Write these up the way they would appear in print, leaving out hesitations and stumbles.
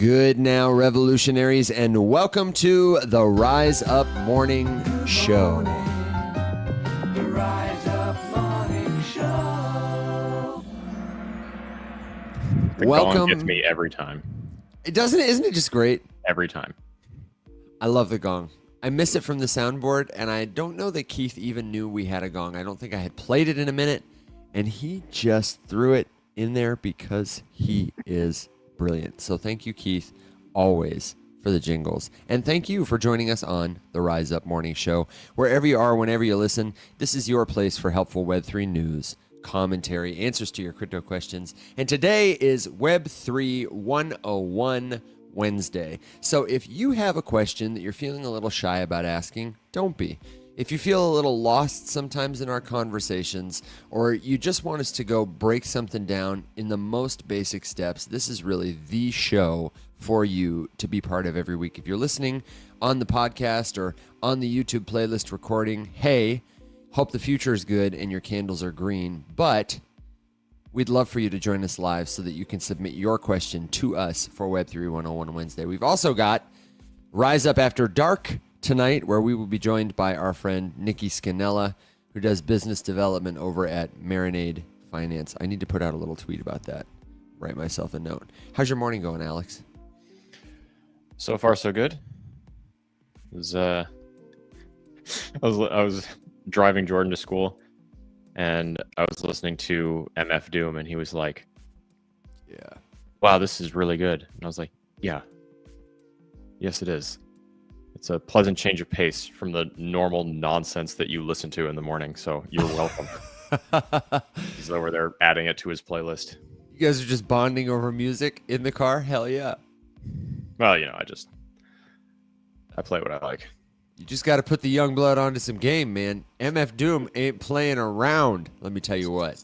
Good now, revolutionaries, and welcome to the Rise Up Morning Show. The Rise Up Morning Show. The Welcome. gong gets me every time. It doesn't. Isn't it just great? Every time. I love the gong. I miss it from the soundboard, and I don't know that Keith even knew we had a gong. I don't think I had played it in a minute, and he just threw it in there because he is brilliant. So thank you, Keith, always for the jingles. And thank you for joining us on the Rise Up Morning Show. Wherever you are, whenever you listen, this is your place for helpful Web3 news, commentary, answers to your crypto questions. And today is Web3 101 Wednesday. So if you have a question that you're feeling a little shy about asking, don't be. If you feel a little lost sometimes in our conversations, or you just want us to go break something down in the most basic steps, this is really the show for you to be part of every week. If you're listening on the podcast or on the YouTube playlist recording, hey, hope the future is good and your candles are green, but we'd love for you to join us live so that you can submit your question to us for Web3 101 Wednesday. We've also got Rise Up After Dark tonight, where we will be joined by our friend Nicky Scannella, who does business development over at Marinade Finance. I need to put out a little tweet about that. Write myself a note. How's your morning going, Alex? So far, so good. It was, I was driving Jordan to school, and I was listening to MF Doom, and he was like, Yeah. wow, this is really good. And I was like, yeah. Yes, it is. It's a pleasant change of pace from the normal nonsense that you listen to in the morning. So you're welcome. He's over there adding it to his playlist. You guys are just bonding over music in the car? Hell yeah. Well, I play what I like. You just got to put the young blood onto some game, man. MF Doom ain't playing around. Let me tell you what.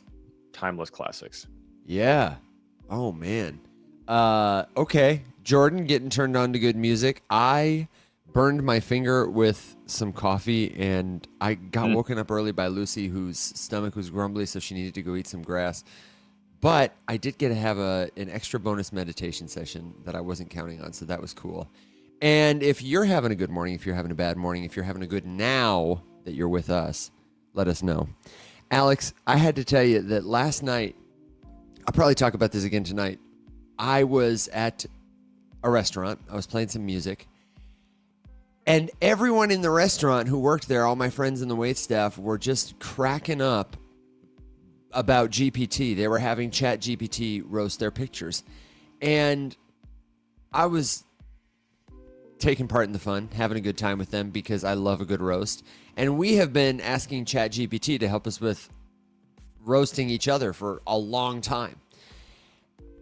Timeless classics. Yeah. Oh, man. Okay. Jordan getting turned on to good music. I burned my finger with some coffee, and I got woken up early by Lucy, whose stomach was grumbly, so she needed to go eat some grass. But I did get to have an extra bonus meditation session that I wasn't counting on, so that was cool. And if you're having a good morning, if you're having a bad morning, if you're having a good now that you're with us, let us know. Alex, I had to tell you that last night, I'll probably talk about this again tonight, I was at a restaurant. I was playing some music. And everyone in the restaurant who worked there, all my friends in the waitstaff, were just cracking up about GPT. They were having ChatGPT roast their pictures. And I was taking part in the fun, having a good time with them because I love a good roast. And we have been asking ChatGPT to help us with roasting each other for a long time.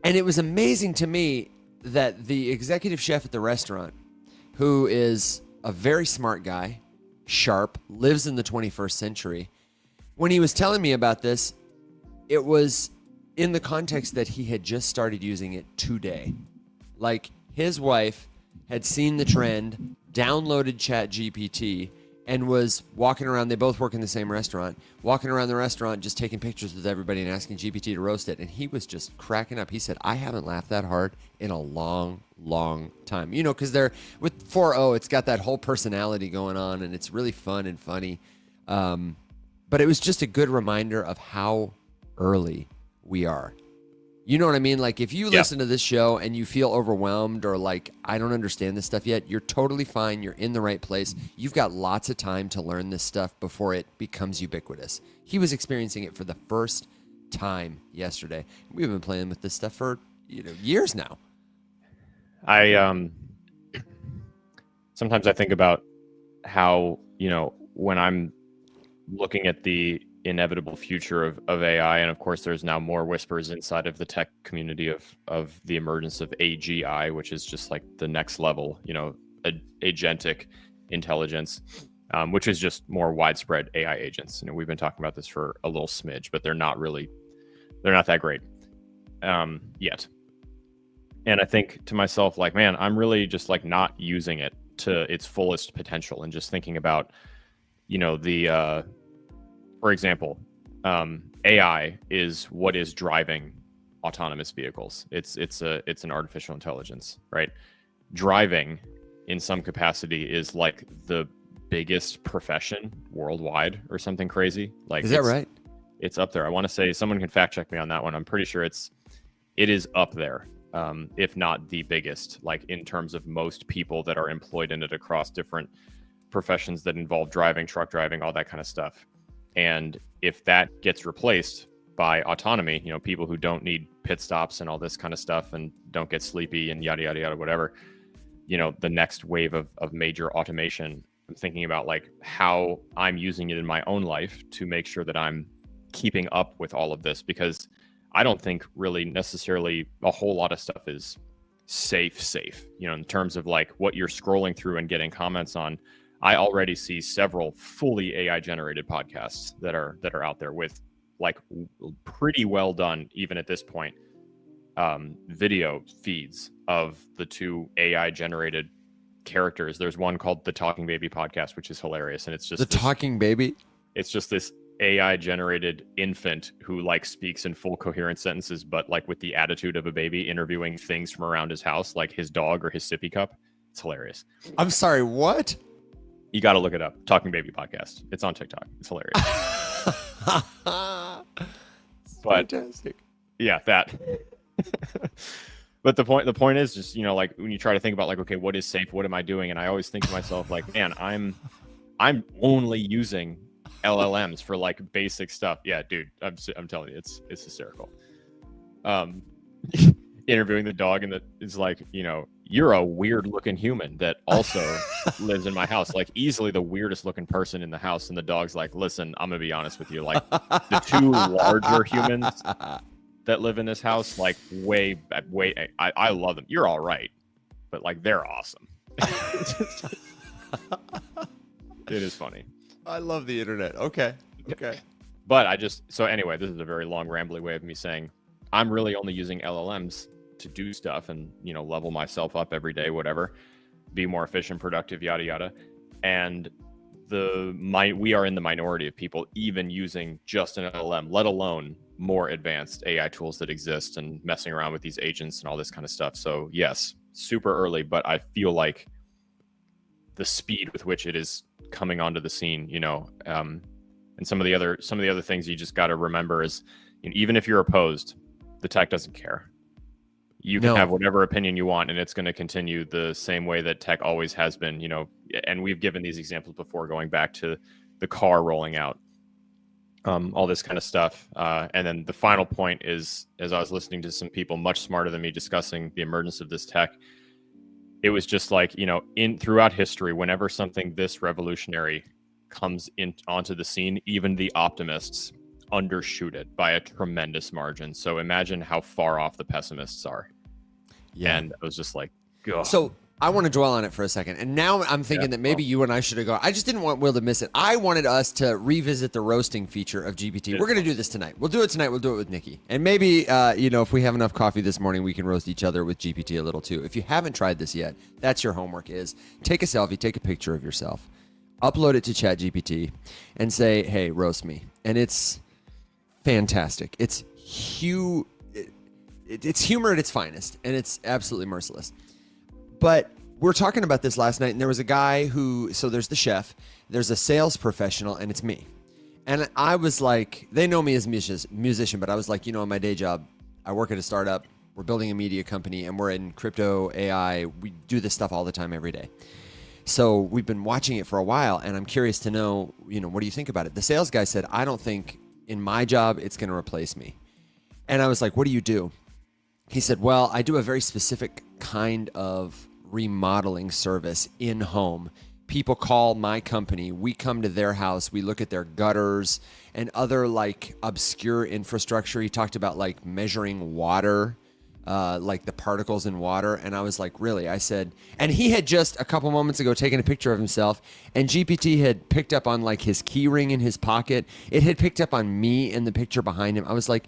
And it was amazing to me that the executive chef at the restaurant, who is a very smart guy, sharp, lives in the 21st century. When he was telling me about this, it was in the context that he had just started using it today. Like, his wife had seen the trend, downloaded ChatGPT, and was walking around. They both work in the same restaurant, walking around the restaurant, just taking pictures with everybody and asking GPT to roast it. And he was just cracking up. He said, I haven't laughed that hard in a long time. You know, because they're with 4.0, it's got that whole personality going on, and it's really fun and funny. But it was just a good reminder of how early we are. You know what I mean? Like, if you listen to this show and you feel overwhelmed or like, I don't understand this stuff yet, you're totally fine. You're in the right place. You've got lots of time to learn this stuff before it becomes ubiquitous. He was experiencing it for the first time yesterday. We've been playing with this stuff for years now. Sometimes I think about how, when I'm looking at the inevitable future of AI, and of course there's now more whispers inside of the tech community of the emergence of AGI, which is just like the next level, agentic intelligence, which is just more widespread AI agents. We've been talking about this for a little smidge, but they're not that great yet. And I think to myself, like, man, I'm really just like not using it to its fullest potential, and just thinking about, for example, AI is what is driving autonomous vehicles. It's an artificial intelligence, right? Driving in some capacity is like the biggest profession worldwide or something crazy. Like, Is that right? It's up there. I want to say, someone can fact check me on that one. I'm pretty sure it is up there, if not the biggest, like in terms of most people that are employed in it across different professions that involve driving, truck driving, all that kind of stuff. And if that gets replaced by autonomy, people who don't need pit stops and all this kind of stuff and don't get sleepy and yada, yada, yada, whatever, the next wave of major automation, I'm thinking about like how I'm using it in my own life to make sure that I'm keeping up with all of this, because I don't think really necessarily a whole lot of stuff is safe, in terms of like what you're scrolling through and getting comments on. I already see several fully AI generated podcasts that are out there with like pretty well done, even at this point, video feeds of the two AI generated characters. There's one called the Talking Baby podcast, which is hilarious, and it's just Talking Baby. It's just this AI generated infant who like speaks in full coherent sentences, but like with the attitude of a baby, interviewing things from around his house, like his dog or his sippy cup. It's hilarious. I'm sorry, what? You got to look it up. Talking Baby podcast. It's on TikTok. It's hilarious. But fantastic. Yeah, that. But the point is just, like when you try to think about like, okay, what is safe? What am I doing? And I always think to myself like, man, I'm only using LLMs for like basic stuff. Yeah, dude, I'm telling you, it's hysterical. Interviewing the dog, and it's like, you're a weird looking human that also lives in my house, like easily the weirdest looking person in the house. And the dog's like, listen, I'm gonna be honest with you, like the two larger humans that live in this house, like way, I love them. You're all right, but like they're awesome. It is funny. I love the internet. Okay. But so anyway, this is a very long, rambly way of me saying I'm really only using LLMs to do stuff and, level myself up every day, whatever, be more efficient, productive, yada, yada. And we are in the minority of people even using just an LLM, let alone more advanced AI tools that exist and messing around with these agents and all this kind of stuff. So yes, super early, but I feel like the speed with which it is coming onto the scene, and some of the other things you just got to remember is, even if you're opposed, the tech doesn't care. You can have whatever opinion you want, and it's going to continue the same way that tech always has been, and we've given these examples before, going back to the car rolling out, all this kind of stuff. And then the final point is, as I was listening to some people much smarter than me discussing the emergence of this tech, it was just like, throughout history, whenever something this revolutionary comes onto the scene, even the optimists undershoot it by a tremendous margin. So imagine how far off the pessimists are. Yeah. And I was just like, ugh. So I want to dwell on it for a second. And now I'm thinking that maybe you and I should have gone. I just didn't want Will to miss it. I wanted us to revisit the roasting feature of GPT. We're going to do this tonight. We'll do it tonight. We'll do it with Nicky. And maybe, if we have enough coffee this morning, we can roast each other with GPT a little too. If you haven't tried this yet, that's your homework is take a selfie, take a picture of yourself, upload it to ChatGPT, and say, hey, roast me. And it's fantastic. It's it's humor at its finest, and it's absolutely merciless. But we're talking about this last night, and there was a guy so there's the chef, there's a sales professional, and it's me. And I was like, they know me as a musician, but I was like, in my day job, I work at a startup, we're building a media company, and we're in crypto, AI, we do this stuff all the time every day. So we've been watching it for a while, and I'm curious to know, what do you think about it? The sales guy said, I don't think in my job it's going to replace me. And I was like, what do you do? He said, well, I do a very specific kind of remodeling service in home. People call my company. We come to their house. We look at their gutters and other like obscure infrastructure. He talked about like measuring water, like the particles in water. And I was like, really? I said, and he had just a couple moments ago taken a picture of himself, and GPT had picked up on like his key ring in his pocket. It had picked up on me in the picture behind him. I was like,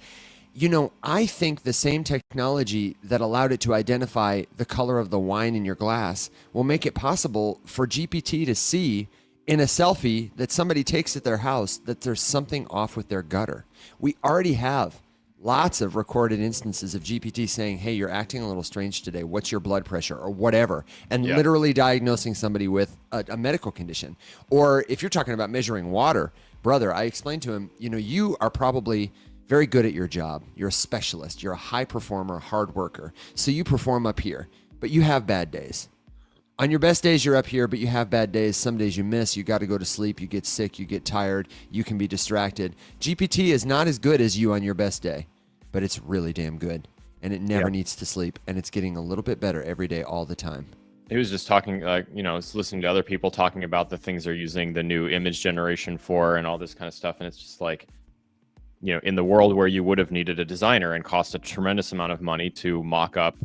I think the same technology that allowed it to identify the color of the wine in your glass will make it possible for GPT to see in a selfie that somebody takes at their house that there's something off with their gutter. We already have lots of recorded instances of GPT saying, hey, you're acting a little strange today. What's your blood pressure or whatever? And literally diagnosing somebody with a medical condition. Or if you're talking about measuring water, brother, I explained to him, you are probably very good at your job. You're a specialist. You're a high performer, hard worker. So you perform up here, but you have bad days. On your best days, you're up here, but you have bad days. Some days you miss. You got to go to sleep. You get sick. You get tired. You can be distracted. GPT is not as good as you on your best day, but it's really damn good. And it never needs to sleep. And it's getting a little bit better every day, all the time. He was just talking, like, I was listening to other people talking about the things they're using the new image generation for and all this kind of stuff. And it's just like, in the world where you would have needed a designer and cost a tremendous amount of money to mock up,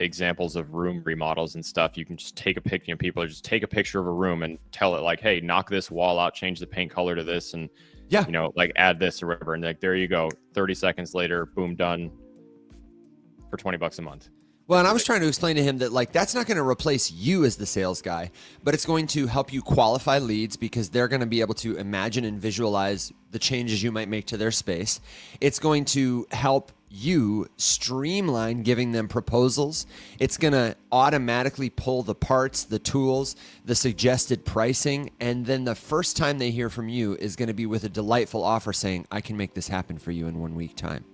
examples of room remodels and stuff, you can just take a picture. People just take a picture of a room and tell it like, hey, knock this wall out, change the paint color to this, and like add this or whatever, and like there you go. 30 seconds later, boom, done for $20 a month. Well, and I was trying to explain to him that that's not going to replace you as the sales guy, but it's going to help you qualify leads because they're going to be able to imagine and visualize the changes you might make to their space. It's going to help you streamline giving them proposals. It's going to automatically pull the parts, the tools, the suggested pricing, and then the first time they hear from you is going to be with a delightful offer saying, I can make this happen for you in 1 week time.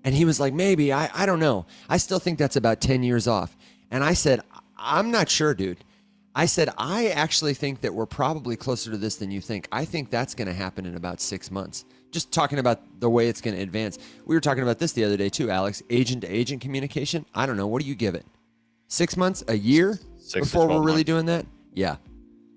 And he was like, maybe, I don't know. I still think that's about 10 years off. And I said, I'm not sure, dude. I said, I actually think that we're probably closer to this than you think. I think that's going to happen in about 6 months. Just talking about the way it's going to advance. We were talking about this the other day too, Alex. Agent-to-agent communication. I don't know. What do you give it? 6 months? A year? Before we're really doing that? Yeah.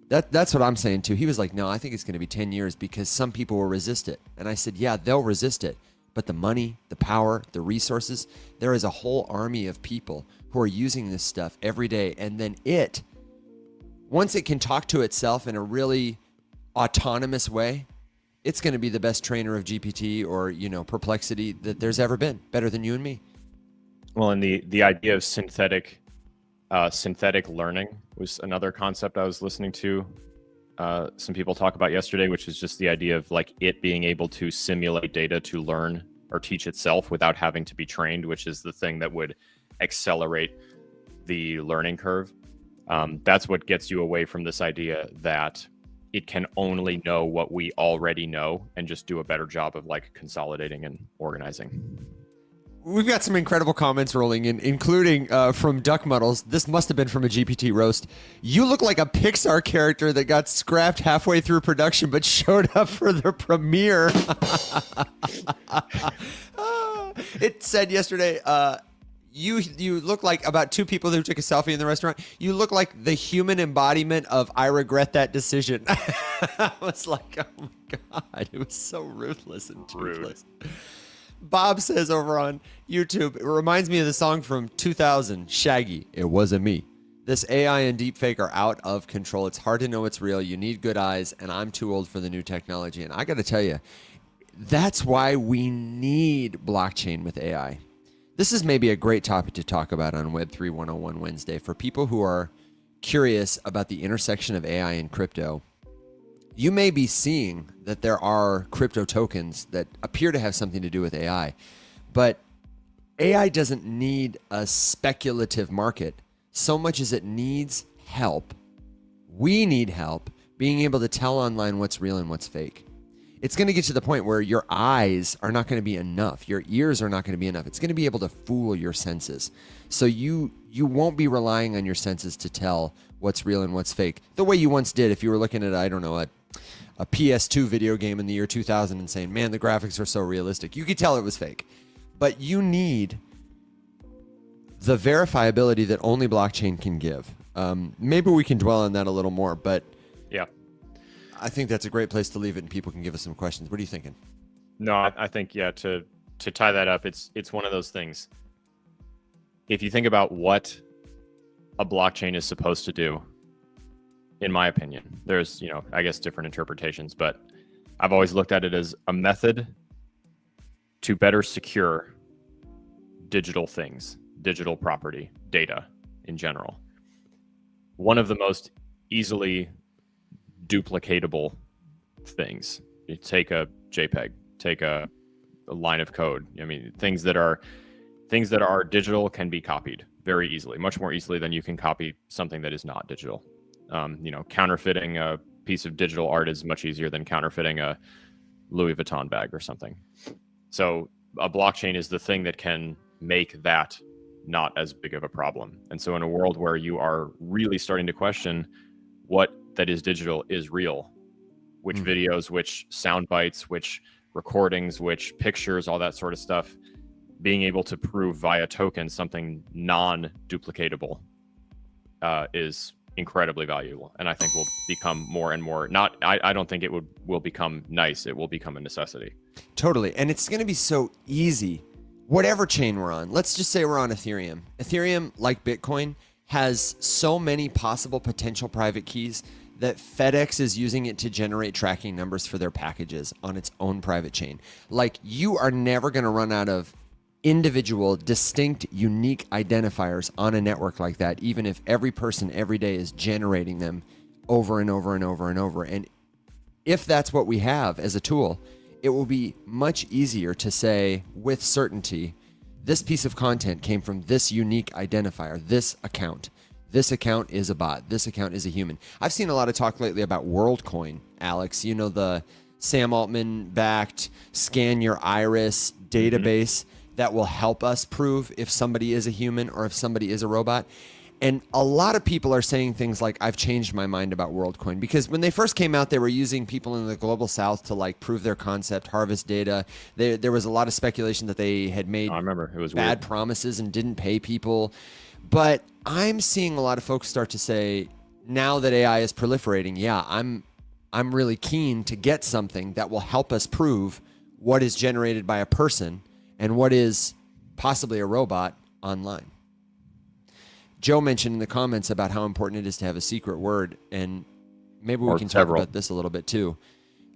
That's what I'm saying too. He was like, no, I think it's going to be 10 years because some people will resist it. And I said, yeah, they'll resist it. But the money, the power, the resources, there is a whole army of people who are using this stuff every day. And then once it can talk to itself in a really autonomous way, it's going to be the best trainer of GPT or, Perplexity that there's ever been, better than you and me. Well, and the idea of synthetic learning was another concept I was listening to some people talk about yesterday, which is just the idea of like it being able to simulate data to learn or teach itself without having to be trained, which is the thing that would accelerate the learning curve. That's what gets you away from this idea that it can only know what we already know and just do a better job of like consolidating and organizing. We've got some incredible comments rolling in, including from Duck Muddles. This must have been from a GPT roast. You look like a Pixar character that got scrapped halfway through production but showed up for the premiere. It said yesterday, you look like about two people who took a selfie in the restaurant. You look like the human embodiment of I regret that decision. I was like, oh my God, it was so ruthless and toothless. Bob says over on YouTube, it reminds me of the song from 2000, Shaggy, It Wasn't Me. This AI and deepfake are out of control. It's hard to know what's real. You need good eyes, and I'm too old for the new technology. And I got to tell you, that's why we need blockchain with AI. This is maybe a great topic to talk about on Web3 101 Wednesday for people who are curious about the intersection of AI and crypto. You may be seeing that there are crypto tokens that appear to have something to do with AI, but AI doesn't need a speculative market so much as it needs help. We need help being able to tell online what's real and what's fake. It's going to get to the point where your eyes are not going to be enough. Your ears are not going to be enough. It's going to be able to fool your senses. So you won't be relying on your senses to tell what's real and what's fake the way you once did if you were looking at, I don't know, a PS2 video game in the year 2000 and saying, man, the graphics are so realistic. You could tell it was fake. But you need the verifiability that only blockchain can give. Maybe we can dwell on that a little more, but yeah, I think that's a great place to leave it and people can give us some questions. What are you thinking? No, I think, yeah, to tie that up, it's one of those things. If you think about what a blockchain is supposed to do, in my opinion, there's, I guess different interpretations, but I've always looked at it as a method to better secure digital things, digital property, data in general. One of the most easily duplicatable things. You take a JPEG, take a line of code. I mean, things that are digital can be copied very easily, much more easily than you can copy something that is not digital. Counterfeiting a piece of digital art is much easier than counterfeiting a Louis Vuitton bag or something. So a blockchain is the thing that can make that not as big of a problem. And so in a world where you are really starting to question what that is digital is real, which videos, which sound bites, which recordings, which pictures, all that sort of stuff, being able to prove via token something non-duplicatable is incredibly valuable, and I think will become more and more. I don't think it will become nice. It will become a necessity. Totally, and it's going to be so easy. Whatever chain we're on, let's just say we're on Ethereum. Ethereum, like Bitcoin, has so many possible potential private keys that FedEx is using it to generate tracking numbers for their packages on its own private chain. Like, you are never going to run out of individual, distinct, unique identifiers on a network like that, even if every person every day is generating them over and over and over and over. And if that's what we have as a tool, it will be much easier to say with certainty, this piece of content came from this unique identifier, this account. This account is a bot. This account is a human. I've seen a lot of talk lately about WorldCoin, Alex. You know, the Sam Altman-backed scan your iris database that will help us prove if somebody is a human or if somebody is a robot. And a lot of people are saying things like, I've changed my mind about WorldCoin, because when they first came out, they were using people in the global south to like prove their concept, harvest data. There was a lot of speculation that they had made I remember it was bad weird. promises and didn't pay people. But I'm seeing a lot of folks start to say, now that AI is proliferating, yeah, I'm really keen to get something that will help us prove what is generated by a person and what is possibly a robot online. Joe mentioned in the comments about how important it is to have a secret word, and maybe we can talk about this a little bit too.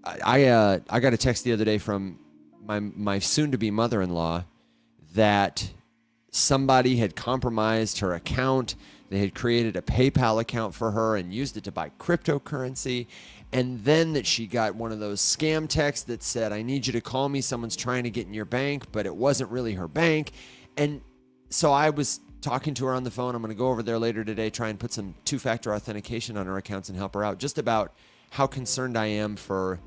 I got a text the other day from my soon-to-be mother-in-law that somebody had compromised her account. They had created a PayPal account for her and used it to buy cryptocurrency. And then that she got one of those scam texts that said, I need you to call me. Someone's trying to get in your bank, but it wasn't really her bank. And so I was talking to her on the phone. I'm going to go over there later today, try and put some two-factor authentication on her accounts and help her out, just about how concerned I am for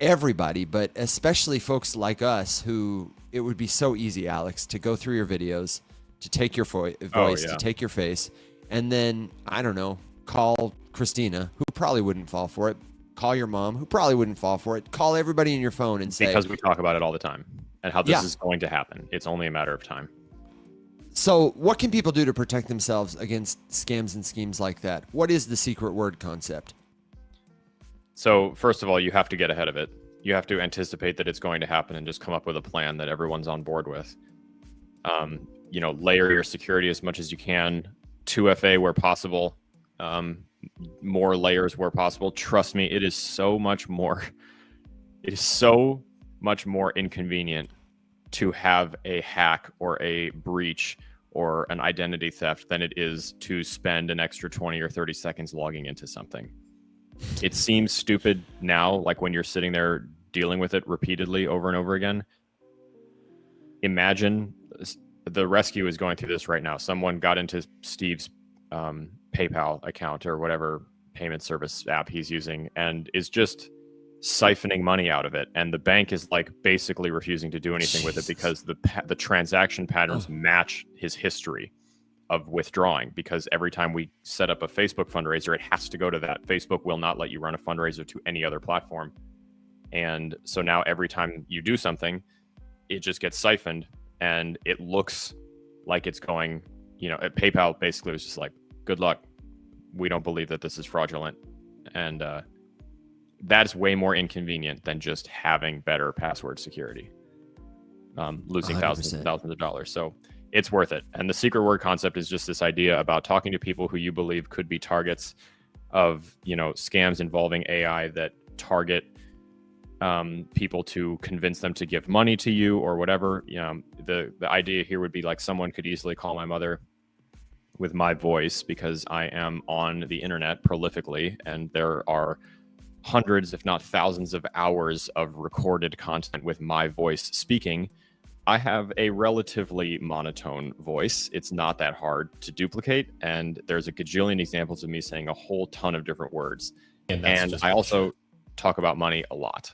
everybody, but especially folks like us who it would be so easy, Alex, to go through your videos, to take your voice, to take your face, and then, I don't know, call Christina, who probably wouldn't fall for it, call your mom, who probably wouldn't fall for it, call everybody in your phone and say... Because we talk about it all the time and how this is going to happen. It's only a matter of time. So what can people do to protect themselves against scams and schemes like that? What is the secret word concept? So first of all, you have to get ahead of it. You have to anticipate that it's going to happen and just come up with a plan that everyone's on board with. Layer your security as much as you can. 2FA where possible. More layers where possible. Trust me, it is so much more. It is so much more inconvenient to have a hack or a breach or an identity theft than it is to spend an extra 20 or 30 seconds logging into something. It seems stupid now, like when you're sitting there dealing with it repeatedly over and over again. Imagine the rescue is going through this right now. Someone got into Steve's PayPal account or whatever payment service app he's using and is just siphoning money out of it, and the bank is like basically refusing to do anything with it because the transaction patterns match his history of withdrawing, because every time we set up a Facebook fundraiser, it has to go to that. Facebook will not let you run a fundraiser to any other platform. And so now every time you do something, it just gets siphoned and it looks like it's going, PayPal basically was just like, good luck. We don't believe that this is fraudulent. And that's way more inconvenient than just having better password security, losing 100%. thousands and thousands of dollars. So it's worth it. And the secret word concept is just this idea about talking to people who you believe could be targets of, scams involving AI that target people to convince them to give money to you or whatever. The idea here would be like someone could easily call my mother with my voice because I am on the internet prolifically, and there are hundreds, if not thousands of hours of recorded content with my voice speaking, I have a relatively monotone voice. It's not that hard to duplicate. And there's a gajillion examples of me saying a whole ton of different words. And I also talk about money a lot.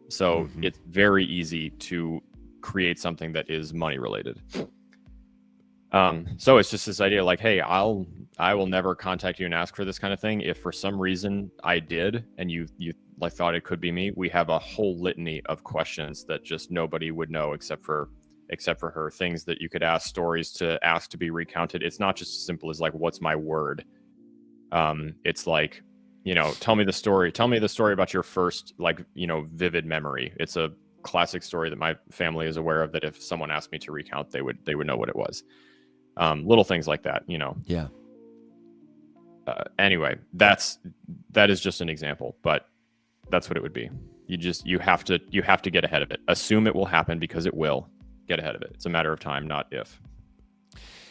So it's very easy to create something that is money related. So it's just this idea like, hey, I will never contact you and ask for this kind of thing. If for some reason I did, and you like thought it could be me, we have a whole litany of questions that just nobody would know except for her. Things that you could ask, stories to ask to be recounted. It's not just as simple as like, what's my word? It's like, tell me the story about your first, like, vivid memory. It's a classic story that my family is aware of, that if someone asked me to recount, they would know what it was. Little things like that, Yeah. Anyway, that is just an example, but that's what it would be. You have to get ahead of it. Assume it will happen, because it will. Get ahead of it. It's a matter of time, not if.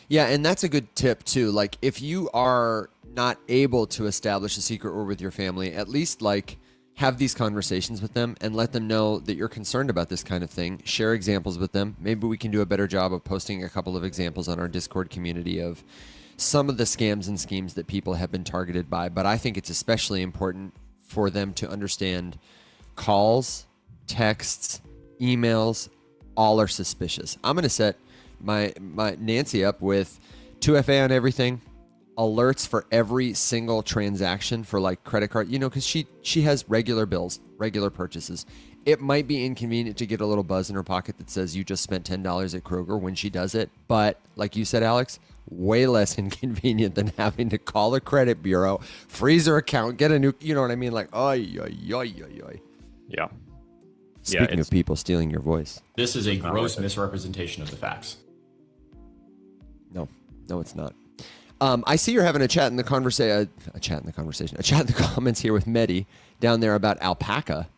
Yeah, and that's a good tip too. Like, if you are not able to establish a secret word with your family, at least like have these conversations with them and let them know that you're concerned about this kind of thing. Share examples with them. Maybe we can do a better job of posting a couple of examples on our Discord community of some of the scams and schemes that people have been targeted by. But I think it's especially important for them to understand calls, texts, emails, all are suspicious. I'm going to set my Nancy up with 2FA on everything, alerts for every single transaction for like credit card, because she has regular bills, regular purchases. It might be inconvenient to get a little buzz in her pocket that says you just spent $10 at Kroger when she does it. But like you said, Alex, way less inconvenient than having to call a credit bureau, freeze her account, get a new, you know what I mean? Like, Yeah. Speaking of people stealing your voice. This is a gross misrepresentation of the facts. No, it's not. I see you're having a chat in the conversation, a chat in the comments here with Mehdi down there about alpaca.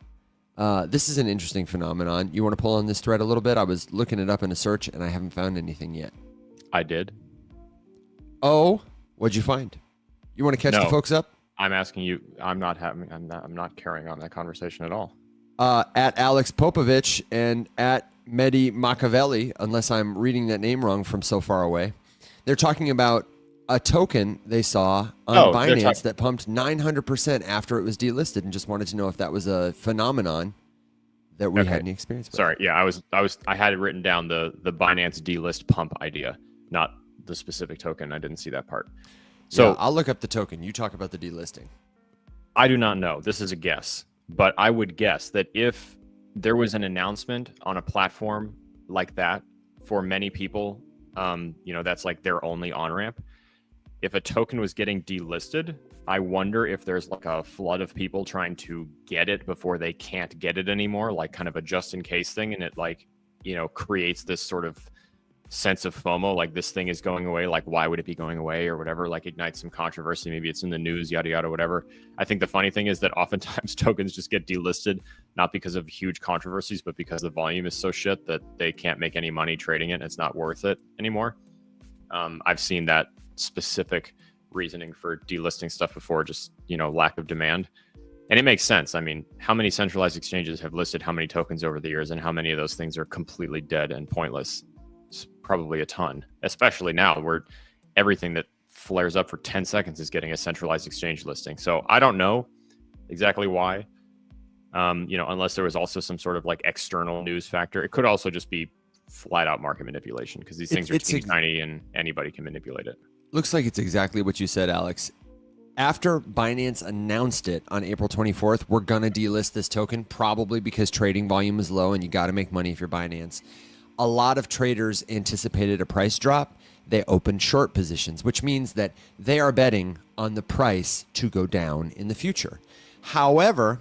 This is an interesting phenomenon. You want to pull on this thread a little bit? I was looking it up in a search and I haven't found anything yet. I did. Oh, what'd you find? You want to catch the folks up? I'm asking you. I'm not carrying on that conversation at all. At Alex Popovich and at Mehdi Machiavelli, unless I'm reading that name wrong from so far away. They're talking about a token they saw on Binance that pumped 900% after it was delisted, and just wanted to know if that was a phenomenon that we had any experience with. Sorry, yeah, I had it written down, the Binance delist pump idea, not the specific token. I didn't see that part. So yeah, I'll look up the token. You talk about the delisting. I do not know. This is a guess. But I would guess that if there was an announcement on a platform like that for many people, that's like their only on-ramp. If a token was getting delisted, I wonder if there's like a flood of people trying to get it before they can't get it anymore, like kind of a just-in-case thing. And it like, creates this sort of sense of FOMO, like this thing is going away, like why would it be going away or whatever, like ignites some controversy, maybe it's in the news, yada yada, whatever. I think the funny thing is that oftentimes tokens just get delisted not because of huge controversies, but because the volume is so shit that they can't make any money trading it and it's not worth it anymore. I've seen that specific reasoning for delisting stuff before, just lack of demand. And it makes sense. I mean, how many centralized exchanges have listed how many tokens over the years, and how many of those things are completely dead and pointless? Probably a ton, especially now where everything that flares up for 10 seconds is getting a centralized exchange listing. So I don't know exactly why, unless there was also some sort of like external news factor. It could also just be flat out market manipulation, because these things are teeny tiny and anybody can manipulate it. Looks like it's exactly what you said, Alex. After Binance announced it on April 24th, we're going to delist this token, probably because trading volume is low and you got to make money if you're Binance. A lot of traders anticipated a price drop. They opened short positions, which means that they are betting on the price to go down in the future. However,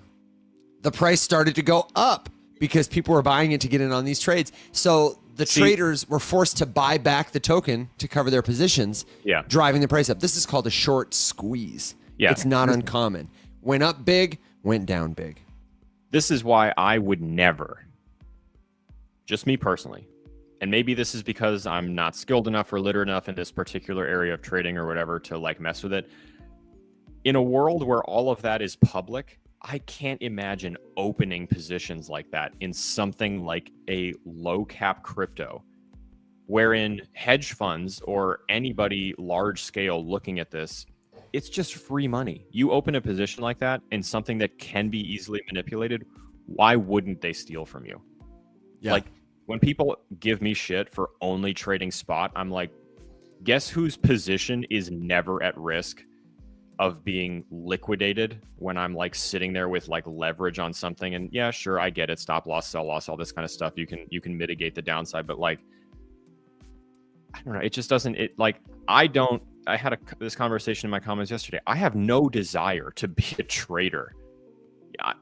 the price started to go up because people were buying it to get in on these trades. So the traders were forced to buy back the token to cover their positions, driving the price up. This is called a short squeeze. Yeah. It's not uncommon. Went up big, went down big. This is why I would never, just me personally, and maybe this is because I'm not skilled enough or literate enough in this particular area of trading or whatever to like mess with it. In a world where all of that is public, I can't imagine opening positions like that in something like a low cap crypto, wherein hedge funds or anybody large scale looking at this, it's just free money. You open a position like that in something that can be easily manipulated, why wouldn't they steal from you? Yeah. Like, when people give me shit for only trading spot, I'm like, guess whose position is never at risk of being liquidated when I'm like sitting there with like leverage on something? And yeah, sure, I get it, stop loss, sell loss, all this kind of stuff. You can mitigate the downside, but like, I don't know, it just doesn't, it like, I had this conversation in my comments yesterday. I have no desire to be a trader.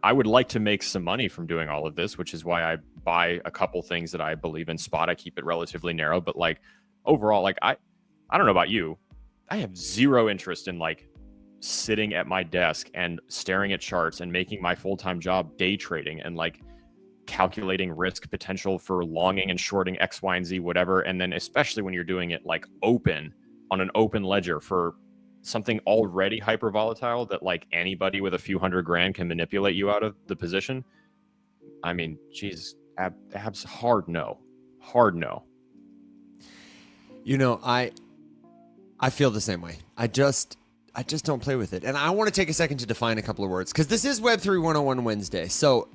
I would like to make some money from doing all of this, which is why I buy a couple things that I believe in spot. I keep it relatively narrow, but like overall, like I don't know about you, I have zero interest in like sitting at my desk and staring at charts and making my full-time job day trading and like calculating risk potential for longing and shorting X, Y, and Z, whatever. And then especially when you're doing it like open on an open ledger for something already hyper volatile that like anybody with a few $100,000 can manipulate you out of the position. I mean, geez, abs hard no. You know, I feel the same way. I just don't play with it. And I want to take a second to define a couple of words because this is Web3 101 Wednesday. So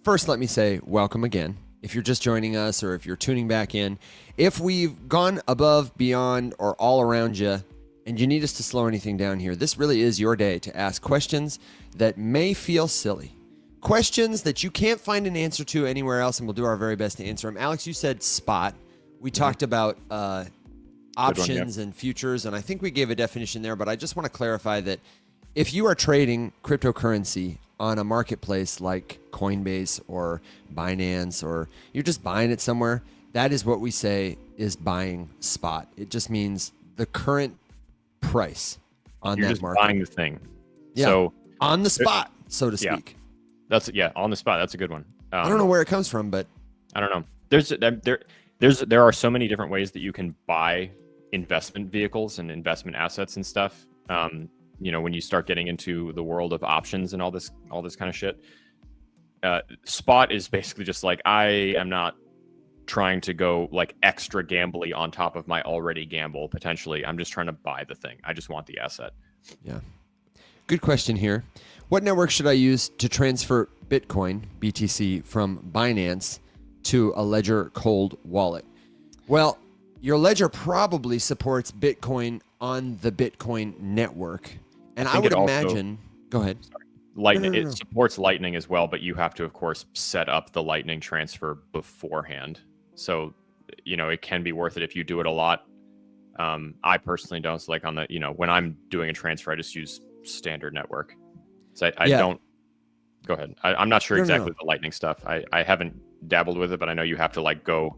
first, let me say welcome again. If you're just joining us or if you're tuning back in, if we've gone above, beyond, or all around you, and you need us to slow anything down here, this really is your day to ask questions that may feel silly. Questions that you can't find an answer to anywhere else, and we'll do our very best to answer them. Alex, you said spot. We talked about options and futures, and I think we gave a definition there, but I just want to clarify that if you are trading cryptocurrency on a marketplace like Coinbase or Binance, or you're just buying it somewhere, that is what we say is buying spot. It just means the current price on You're that just market. buying the thing. Yeah. So on the spot, so to Yeah. speak. On the spot. That's a good one. I don't know where it comes from, but I don't know. There are so many different ways that you can buy investment vehicles and investment assets and stuff. You know, when you start getting into the world of options and all this kind of shit, spot is basically just like, I am not trying to go like extra gambly on top of my already gamble potentially. I'm just trying to buy the thing. I just want the asset. yeah. Good question here. What network should I use to transfer Bitcoin, BTC, from Binance to a Ledger cold wallet? Well, your Ledger probably supports Bitcoin on the Bitcoin network. And I would imagine, go ahead. Lightning, No. it supports Lightning as well, but you have to, of course, set up the Lightning transfer beforehand. So, you know, it can be worth it if you do it a lot. I personally don't. So like on the, you know, when I'm doing a transfer, I just use standard network. So I don't. Go ahead. I'm not sure exactly the Lightning stuff. I haven't dabbled with it, but I know you have to like go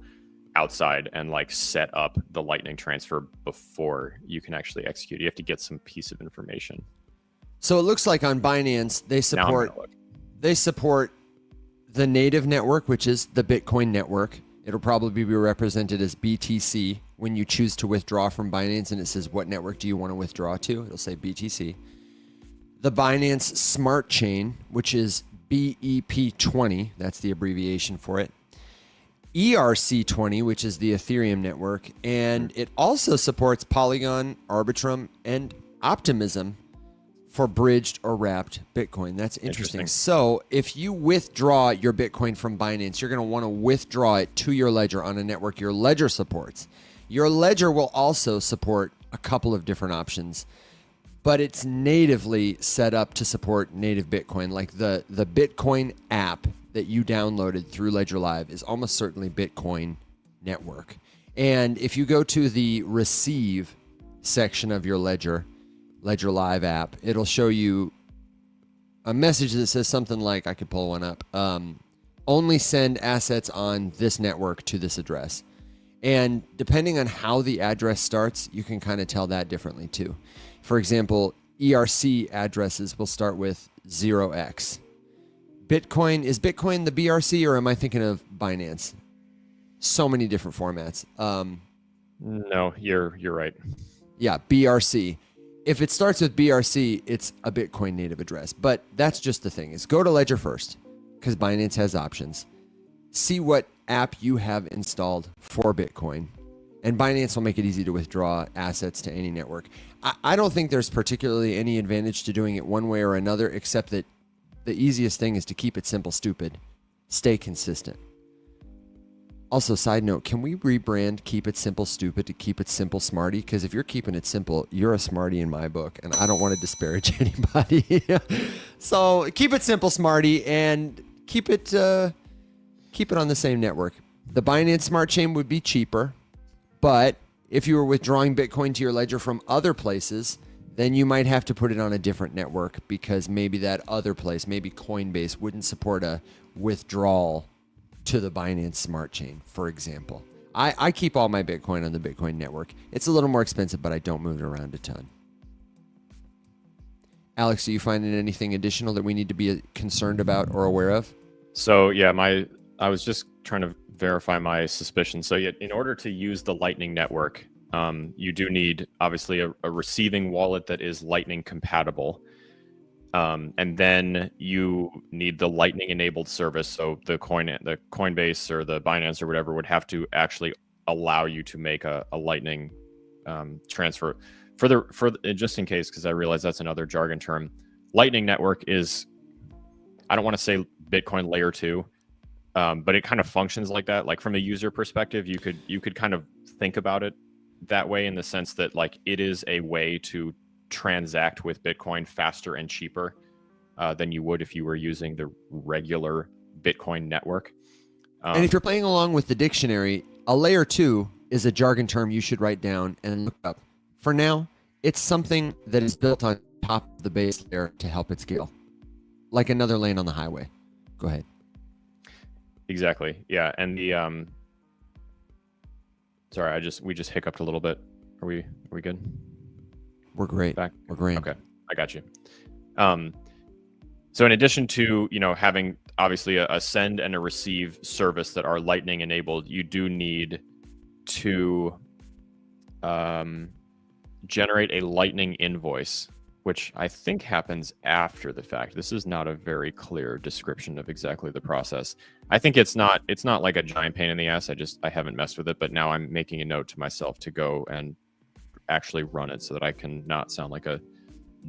outside and like set up the Lightning transfer before you can actually execute. You have to get some piece of information. So it looks like on Binance they support the native network, which is the Bitcoin network. It'll probably be represented as BTC when you choose to withdraw from Binance, and it says what network do you want to withdraw to. It'll say BTC. The Binance Smart Chain, which is BEP20, that's the abbreviation for it. ERC20, which is the Ethereum network, and it also supports Polygon, Arbitrum, and Optimism for bridged or wrapped Bitcoin. That's interesting. So if you withdraw your Bitcoin from Binance, you're going to want to withdraw it to your Ledger on a network your Ledger supports. Your Ledger will also support a couple of different options, but it's natively set up to support native Bitcoin. Like the Bitcoin app that you downloaded through Ledger Live is almost certainly Bitcoin network. And if you go to the receive section of your Ledger Live app, it'll show you a message that says something like, I could pull one up, only send assets on this network to this address. And depending on how the address starts, you can kind of tell that differently too. For example, ERC addresses will start with 0x. Is Bitcoin the BRC, or am I thinking of Binance? So many different formats. No, you're right. Yeah, BRC. if it starts with BRC, it's a Bitcoin native address. But that's just the thing, is go to Ledger first, because Binance has options. See what app you have installed for Bitcoin, and Binance will make it easy to withdraw assets to any network. I don't think there's particularly any advantage to doing it one way or another, except that the easiest thing is to keep it simple, stupid. Stay consistent. Also, side note, can we rebrand Keep It Simple Stupid to Keep It Simple Smarty? Because if you're keeping it simple, you're a smarty in my book, and I don't want to disparage anybody. So keep it simple, Smarty, and keep it on the same network. The Binance Smart Chain would be cheaper, but if you were withdrawing Bitcoin to your ledger from other places, then you might have to put it on a different network, because maybe that other place, maybe Coinbase, wouldn't support a withdrawal to the Binance Smart Chain, for example. I keep all my Bitcoin on the Bitcoin network. It's a little more expensive, but I don't move it around a ton. Alex, are you finding anything additional that we need to be concerned about or aware of? So yeah, I was just trying to verify my suspicion. So yeah, in order to use the Lightning Network, you do need obviously a receiving wallet that is Lightning compatible. And then you need the Lightning enabled service. So the Coinbase or the Binance or whatever would have to actually allow you to make a Lightning transfer. For just in case, because I realize that's another jargon term. Lightning Network is, I don't want to say Bitcoin layer 2, but it kind of functions like that. Like from a user perspective, you could kind of think about it that way, in the sense that like it is a way to transact with Bitcoin faster and cheaper than you would if you were using the regular Bitcoin network. And if you're playing along with the dictionary, a layer 2 is a jargon term you should write down and look up. For now, it's something that is built on top of the base layer to help it scale, like another lane on the highway. Go ahead. Exactly. Yeah. And the sorry, we just hiccuped a little bit. Are we good? We're great. Back? We're great. Okay, I got you. So in addition to having obviously a send and a receive service that are Lightning enabled, you do need to generate a Lightning invoice, which I think happens after the fact. This is not a very clear description of exactly the process. I think it's not like a giant pain in the ass. I haven't messed with it, but now I'm making a note to myself to go and actually run it so that I can not sound like a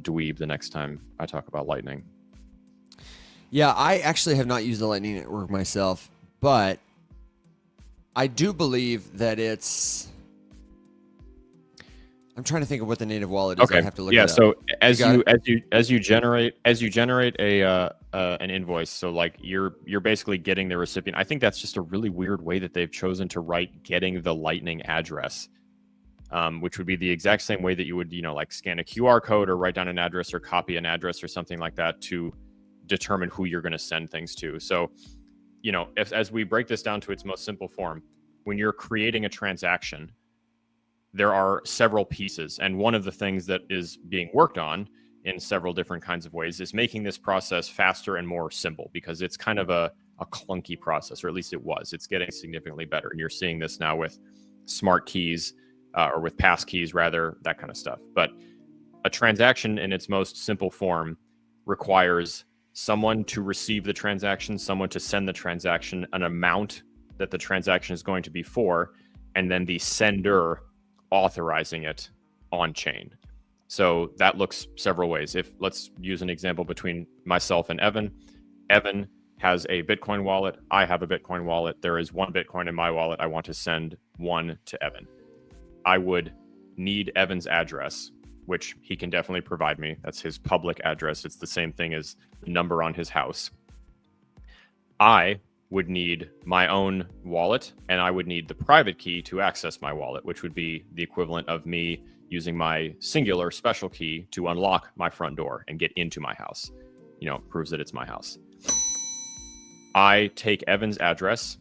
dweeb the next time I talk about Lightning. Yeah, I actually have not used the Lightning Network myself, but I do believe that it's... I'm trying to think of what the native wallet is. Okay. I have to look yeah. it up. So You as you generate an invoice, so like you're basically getting the recipient. I think that's just a really weird way that they've chosen to write getting the Lightning address, which would be the exact same way that you would like scan a QR code or write down an address or copy an address or something like that to determine who you're going to send things to. So as we break this down to its most simple form, when you're creating a transaction, there are several pieces. And one of the things that is being worked on in several different kinds of ways is making this process faster and more simple, because it's kind of a clunky process, or at least it was. It's getting significantly better. And you're seeing this now with smart keys, or with pass keys, rather, that kind of stuff. But a transaction in its most simple form requires someone to receive the transaction, someone to send the transaction, an amount that the transaction is going to be for, and then the sender authorizing it on chain. So that looks several ways. Let's use an example between myself and Evan. Evan has a Bitcoin wallet. I have a Bitcoin wallet. There is one Bitcoin in my wallet. I want to send one to Evan. I would need Evan's address, which he can definitely provide me. That's his public address. It's the same thing as the number on his house. I would need my own wallet, and I would need the private key to access my wallet, which would be the equivalent of me using my singular special key to unlock my front door and get into my house. Proves that it's my house. I take Evan's address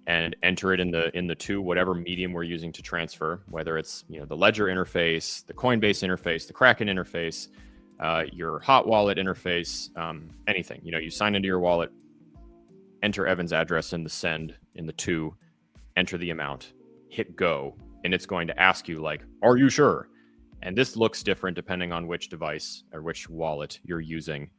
and enter it in the two, whatever medium we're using to transfer, whether it's the Ledger interface, the Coinbase interface, the Kraken interface, your hot wallet interface, anything. You sign into your wallet, enter Evan's address in the send, in the to, enter the amount, hit go, and it's going to ask you, like, are you sure? And this looks different depending on which device or which wallet you're using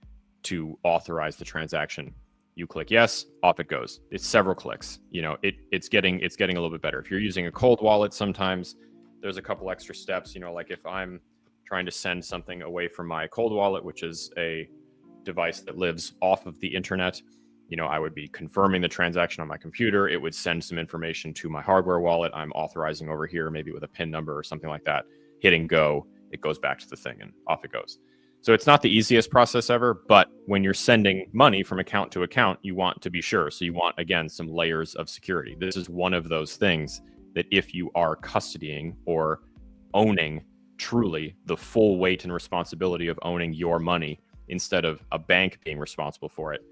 to authorize the transaction. You click yes, off it goes. It's several clicks. It's getting a little bit better. If you're using a cold wallet, sometimes there's a couple extra steps. Like if I'm trying to send something away from my cold wallet, which is a device that lives off of the internet, I would be confirming the transaction on my computer. It would send some information to my hardware wallet. I'm authorizing over here, maybe with a PIN number or something like that. Hitting go, it goes back to the thing and off it goes. So it's not the easiest process ever, but when you're sending money from account to account, you want to be sure. So you want, again, some layers of security. This is one of those things that if you are custodying or owning truly the full weight and responsibility of owning your money instead of a bank being responsible for it,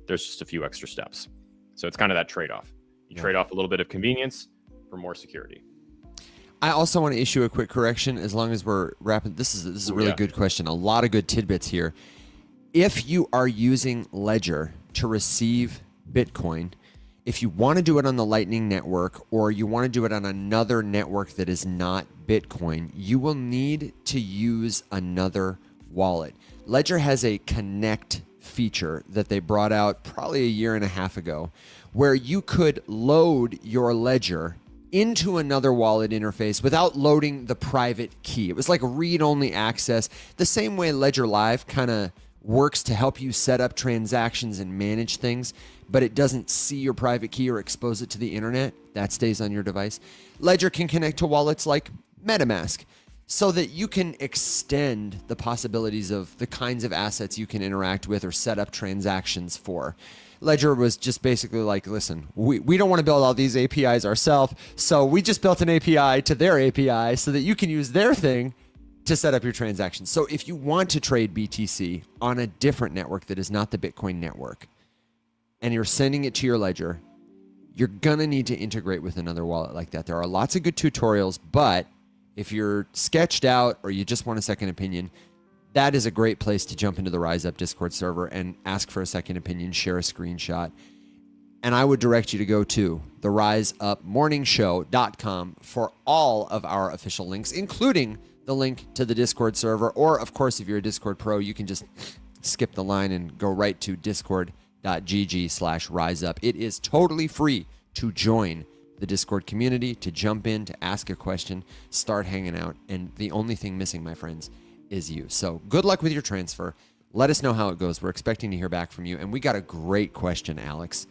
there's just a few extra steps. So it's kind of that trade-off. You trade off a little bit of convenience for more security. I also want to issue a quick correction as long as we're wrapping. This is a really good question. A lot of good tidbits here. If you are using Ledger to receive Bitcoin, if you want to do it on the Lightning Network or you want to do it on another network that is not Bitcoin, you will need to use another wallet. Ledger has a connect feature that they brought out probably a year and a half ago where you could load your Ledger into another wallet interface without loading the private key. It was like read-only access, the same way Ledger Live kind of works to help you set up transactions and manage things, but it doesn't see your private key or expose it to the internet. That stays on your device. Ledger can connect to wallets like MetaMask so that you can extend the possibilities of the kinds of assets you can interact with or set up transactions for. Ledger was just basically like, listen, we don't want to build all these APIs ourselves, so we just built an API to their API so that you can use their thing to set up your transactions. So if you want to trade BTC on a different network that is not the Bitcoin network, and you're sending it to your Ledger, you're going to need to integrate with another wallet like that. There are lots of good tutorials, but if you're sketched out or you just want a second opinion, that is a great place to jump into the Rise Up Discord server and ask for a second opinion, share a screenshot. And I would direct you to go to the riseupmorningshow.com for all of our official links, including the link to the Discord server. Or, of course, if you're a Discord pro, you can just skip the line and go right to discord.gg/riseup. It is totally free to join the Discord community, to jump in, to ask a question, start hanging out. And the only thing missing, my friends, is you. So good luck with your transfer. Let us know how it goes. We're expecting to hear back from you. And we got a great question, Alex.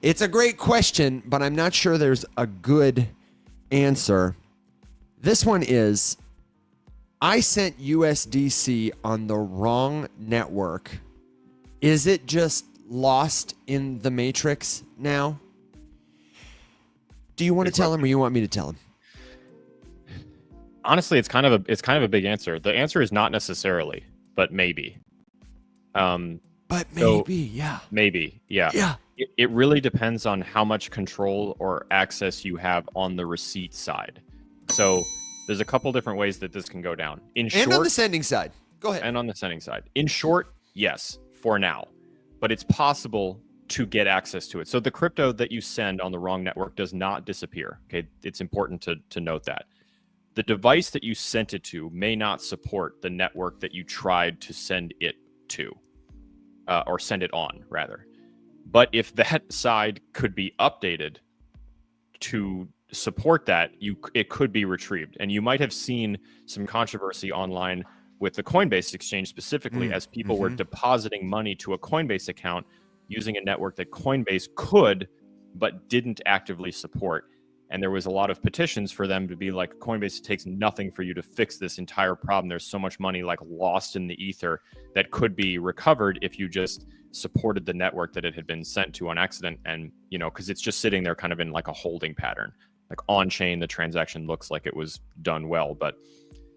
It's a great question, but I'm not sure there's a good answer. This one is, I sent USDC on the wrong network. Is it just lost in the matrix now? Do you want to tell him or you want me to tell him? Honestly, it's kind of a big answer. The answer is not necessarily, but maybe. But maybe, yeah. Maybe, yeah. Yeah. It really depends on how much control or access you have on the receipt side. So there's a couple different ways that this can go down. And on the sending side. Go ahead. And on the sending side. In short, yes, for now. But it's possible to get access to it. So the crypto that you send on the wrong network does not disappear. Okay, it's important to note that. The device that you sent it to may not support the network that you tried to send it to, or send it on, rather. But if that side could be updated to support that, it could be retrieved. And you might have seen some controversy online with the Coinbase exchange specifically, as people were depositing money to a Coinbase account using a network that Coinbase could, but didn't actively support. And there was a lot of petitions for them to be like, Coinbase, it takes nothing for you to fix this entire problem. There's so much money like lost in the ether that could be recovered if you just supported the network that it had been sent to on accident. And, because it's just sitting there kind of in like a holding pattern, like on chain, the transaction looks like it was done well. But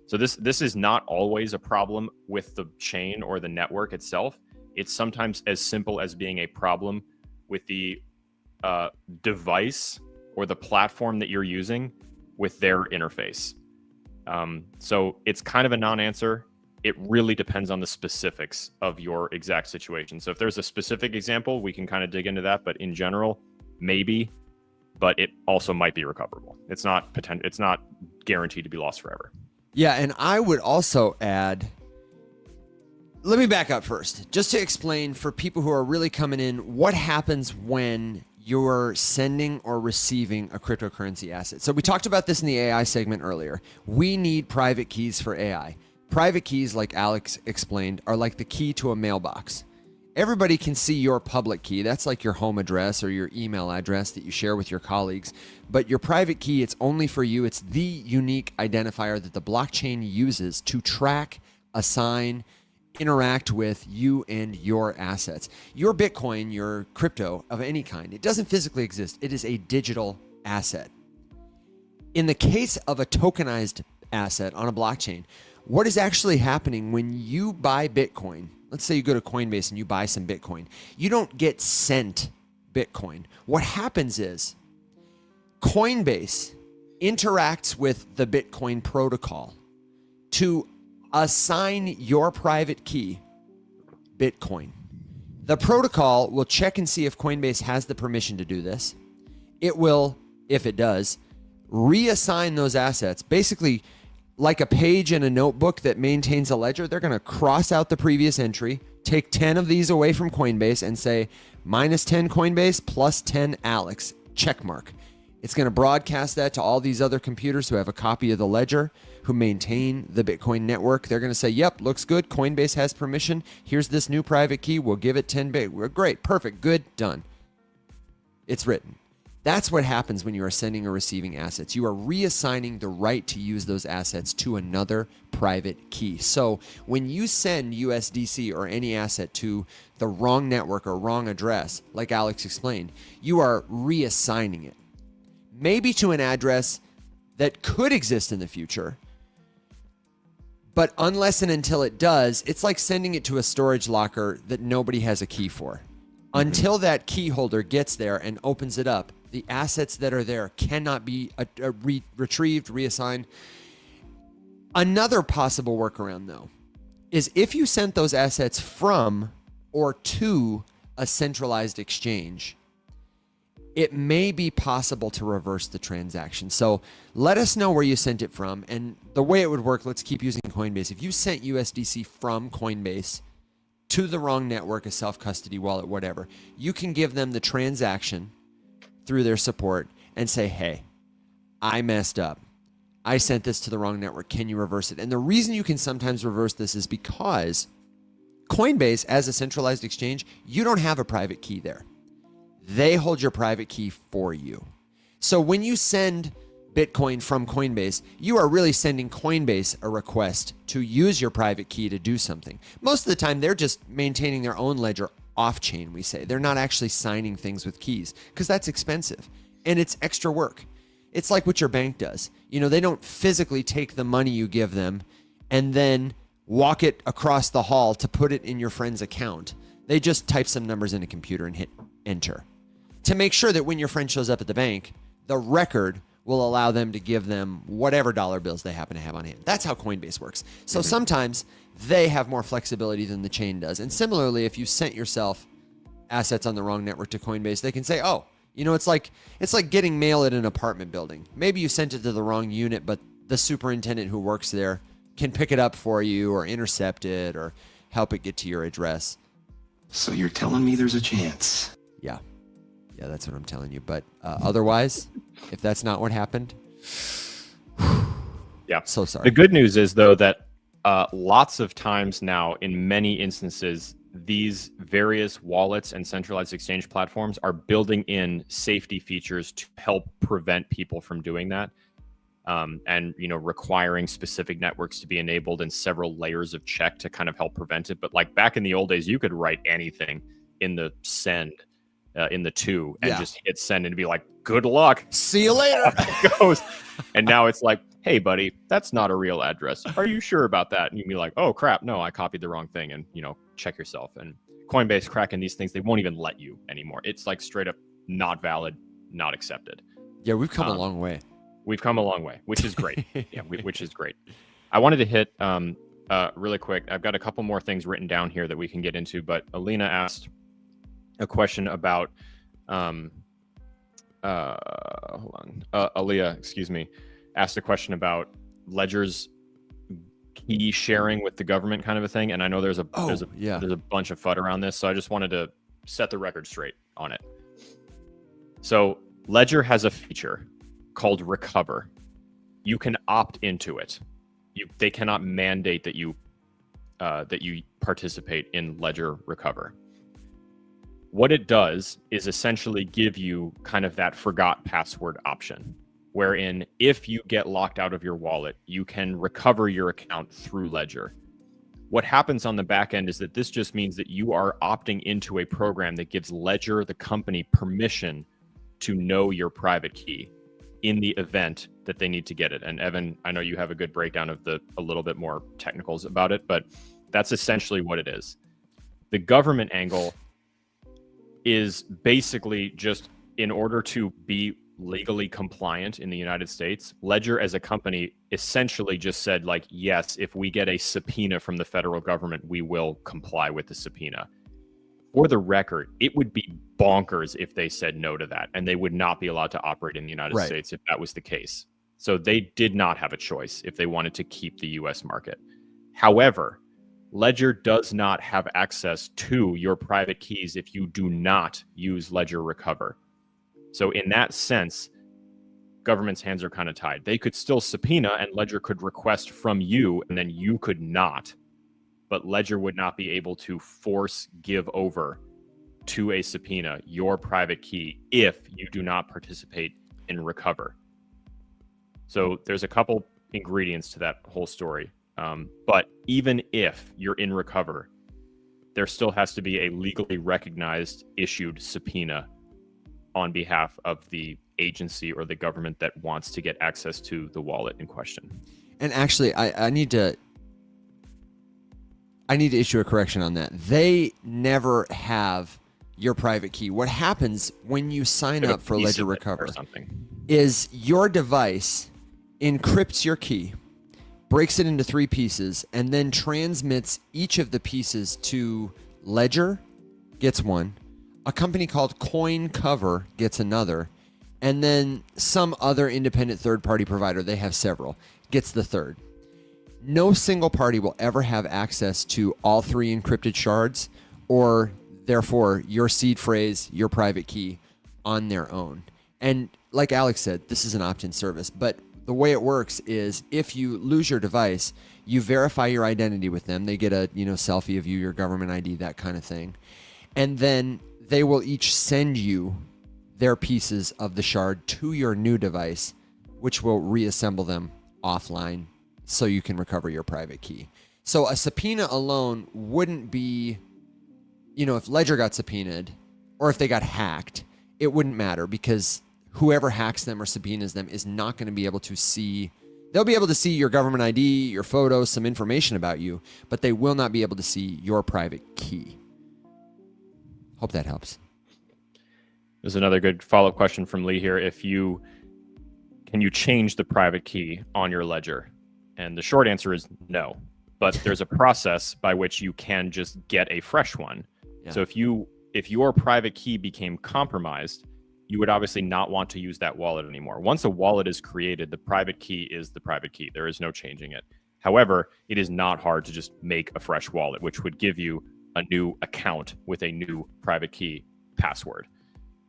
so this is not always a problem with the chain or the network itself. It's sometimes as simple as being a problem with the device or the platform that you're using with their interface. So it's kind of a non-answer. It really depends on the specifics of your exact situation. So if there's a specific example, we can kind of dig into that. But in general, maybe, but it also might be recoverable. It's not guaranteed to be lost forever. Yeah, and I would also add, let me back up first, just to explain for people who are really coming in, what happens when you're sending or receiving a cryptocurrency asset. So we talked about this in the AI segment earlier. We need private keys for AI. Private keys, like Alex explained, are like the key to a mailbox. Everybody can see your public key. That's like your home address or your email address that you share with your colleagues. But your private key, it's only for you. It's the unique identifier that the blockchain uses to track, assign, interact with you and your assets. Your Bitcoin, your crypto of any kind, it doesn't physically exist. It is a digital asset. In the case of a tokenized asset on a blockchain, what is actually happening when you buy Bitcoin? Let's say you go to Coinbase and you buy some Bitcoin. You don't get sent Bitcoin. What happens is Coinbase interacts with the Bitcoin protocol to assign your private key Bitcoin. The protocol will check and see if Coinbase has the permission to do this. It will, if it does, reassign those assets. Basically, like a page in a notebook that maintains a ledger, they're going to cross out the previous entry, take 10 of these away from Coinbase and say minus 10 Coinbase plus 10 Alex, check mark. It's going to broadcast that to all these other computers who have a copy of the ledger, who maintain the Bitcoin network. They're going to say, yep, looks good. Coinbase has permission. Here's this new private key. We'll give it 10 bit. We're great. Perfect. Good. Done. It's written. That's what happens when you are sending or receiving assets. You are reassigning the right to use those assets to another private key. So when you send USDC or any asset to the wrong network or wrong address, like Alex explained, you are reassigning it. Maybe to an address that could exist in the future, but unless and until it does, it's like sending it to a storage locker that nobody has a key for. Until that key holder gets there and opens it up, the assets that are there cannot be retrieved, reassigned. Another possible workaround, though, is if you sent those assets from or to a centralized exchange, it may be possible to reverse the transaction. So let us know where you sent it from. And the way it would work, let's keep using Coinbase. If you sent USDC from Coinbase to the wrong network, a self-custody wallet, whatever, you can give them the transaction through their support and say, hey, I messed up. I sent this to the wrong network. Can you reverse it? And the reason you can sometimes reverse this is because Coinbase, as a centralized exchange, you don't have a private key there. They hold your private key for you. So when you send Bitcoin from Coinbase, you are really sending Coinbase a request to use your private key to do something. Most of the time, they're just maintaining their own ledger off-chain, we say. They're not actually signing things with keys because that's expensive and it's extra work. It's like what your bank does. You know, they don't physically take the money you give them and then walk it across the hall to put it in your friend's account. They just type some numbers in a computer and hit enter to make sure that when your friend shows up at the bank, the record will allow them to give them whatever dollar bills they happen to have on hand. That's how Coinbase works. So sometimes they have more flexibility than the chain does. And similarly, if you sent yourself assets on the wrong network to Coinbase, they can say, oh, you know, it's like getting mail at an apartment building. Maybe you sent it to the wrong unit, but the superintendent who works there can pick it up for you or intercept it or help it get to your address. So you're telling me there's a chance? Yeah. Yeah, that's what I'm telling you. But otherwise, if that's not what happened, yeah, so sorry. The good news is, though, that lots of times now, in many instances, these various wallets and centralized exchange platforms are building in safety features to help prevent people from doing that. And, you know, requiring specific networks to be enabled and several layers of check to kind of help prevent it. But like back in the old days, you could write anything in the send, in the to, and just hit send and be like, good luck. See you later. It goes. And now it's like, hey, buddy, that's not a real address. Are you sure about that? And you'd be like, oh, crap. No, I copied the wrong thing. And, you know, check yourself. And Coinbase cracking these things, they won't even let you anymore. It's like straight up not valid, not accepted. Yeah, we've come a long way. We've come a long way, which is great. Yeah, which is great. I wanted to hit really quick. I've got a couple more things written down here that we can get into, but Alina asked a question about hold on. Aaliyah, excuse me, asked a question about ledgers key sharing with the government kind of a thing. And I know there's a bunch of FUD around this, so I just wanted to set the record straight on it. So Ledger has a feature called Recover. You can opt into it. They cannot mandate that you participate in Ledger Recover. What it does is essentially give you kind of that forgot password option, wherein if you get locked out of your wallet, you can recover your account through Ledger. What happens on the back end is that this just means that you are opting into a program that gives Ledger, the company, permission to know your private key in the event that they need to get it. And Evan, I know you have a good breakdown of a little bit more technicals about it, but that's essentially what it is. The government angle is basically just in order to be legally compliant in the United States, Ledger as a company essentially just said, like, yes, if we get a subpoena from the federal government, we will comply with the subpoena. For the record, it would be bonkers if they said no to that, and they would not be allowed to operate in the United States if that was the case. So they did not have a choice if they wanted to keep the US market. However, Ledger does not have access to your private keys if you do not use Ledger Recover. So in that sense, government's hands are kind of tied. They could still subpoena and Ledger could request from you, and then you could not. But Ledger would not be able to force give over to a subpoena your private key if you do not participate in Recover. So there's a couple ingredients to that whole story. But even if you're in Recover, there still has to be a legally recognized issued subpoena on behalf of the agency or the government that wants to get access to the wallet in question. And actually, I need to issue a correction on that. They never have your private key. What happens when you sign up for Ledger Recover is your device encrypts your key, breaks it into 3 pieces, and then transmits each of the pieces to Ledger, gets one, a company called Coin Cover gets another, and then some other independent third-party provider, they have several, gets the third. No single party will ever have access to all 3 encrypted shards, or therefore your seed phrase, your private key, on their own. And like Alex said, this is an opt-in service, but the way it works is if you lose your device, you verify your identity with them. They get a selfie of you, your government ID, that kind of thing. And then they will each send you their pieces of the shard to your new device, which will reassemble them offline so you can recover your private key. So a subpoena alone wouldn't be, if Ledger got subpoenaed or if they got hacked, it wouldn't matter because whoever hacks them or subpoenas them is not going to be able to see. They'll be able to see your government ID, your photos, some information about you, but they will not be able to see your private key. Hope that helps. There's another good follow-up question from Lee here. Can you change the private key on your Ledger? And the short answer is no. But there's a process by which you can just get a fresh one. Yeah. So if your private key became compromised, you would obviously not want to use that wallet anymore. Once a wallet is created, the private key is the private key. There is no changing it. However, it is not hard to just make a fresh wallet, which would give you a new account with a new private key password.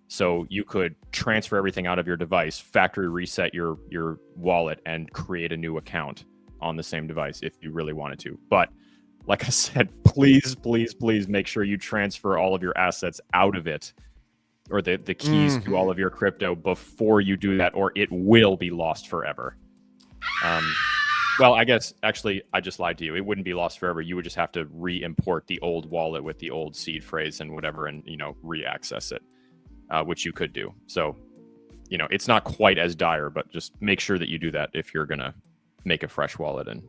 So you could transfer everything out of your device, factory reset your wallet, and create a new account on the same device if you really wanted to. But like I said, please, please, please make sure you transfer all of your assets out of it, or the keys to all of your crypto before you do that, or it will be lost forever. Well, I guess, actually, I just lied to you. It wouldn't be lost forever. You would just have to re-import the old wallet with the old seed phrase and whatever and, re-access it, which you could do. So, it's not quite as dire, but just make sure that you do that if you're going to make a fresh wallet and,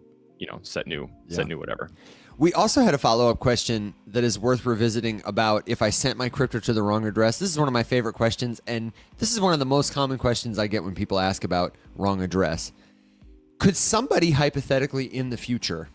set new whatever. We also had a follow-up question that is worth revisiting about if I sent my crypto to the wrong address. This is one of my favorite questions, and this is one of the most common questions I get when people ask about wrong address. Could somebody hypothetically in the future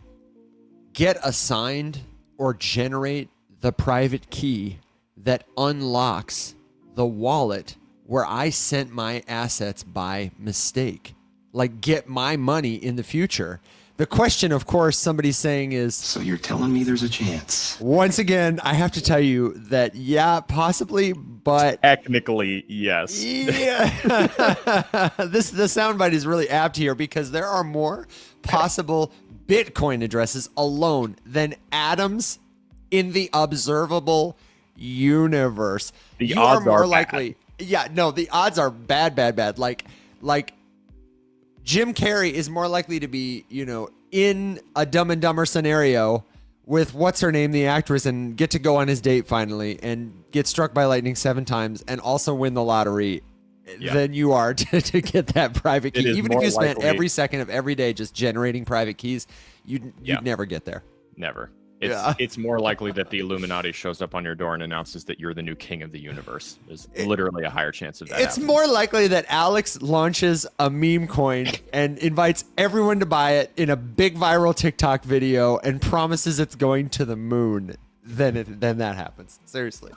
get assigned or generate the private key that unlocks the wallet where I sent my assets by mistake? Like get my money in the future The question, of course, somebody's saying is, So you're telling me there's a chance? once again, I have to tell you that, yeah, possibly, but Technically, yes. yeah, the soundbite is really apt here because there are more possible Bitcoin addresses alone than atoms in the observable universe. The You odds more are likely. Yeah, no, the odds are bad. Like Jim Carrey is more likely to be, in a Dumb and Dumber scenario with what's her name, the actress, and get to go on his date finally and get struck by lightning 7 times and also win the lottery than you are to get that private key. Even if you spent every second of every day just generating private keys, you'd never get there. Never. It's more likely that the Illuminati shows up on your door and announces that you're the new king of the universe. There's literally a higher chance of that. It's happening. more likely that Alex launches a meme coin and invites everyone to buy it in a big viral TikTok video and promises it's going to the moon than that happens. Seriously.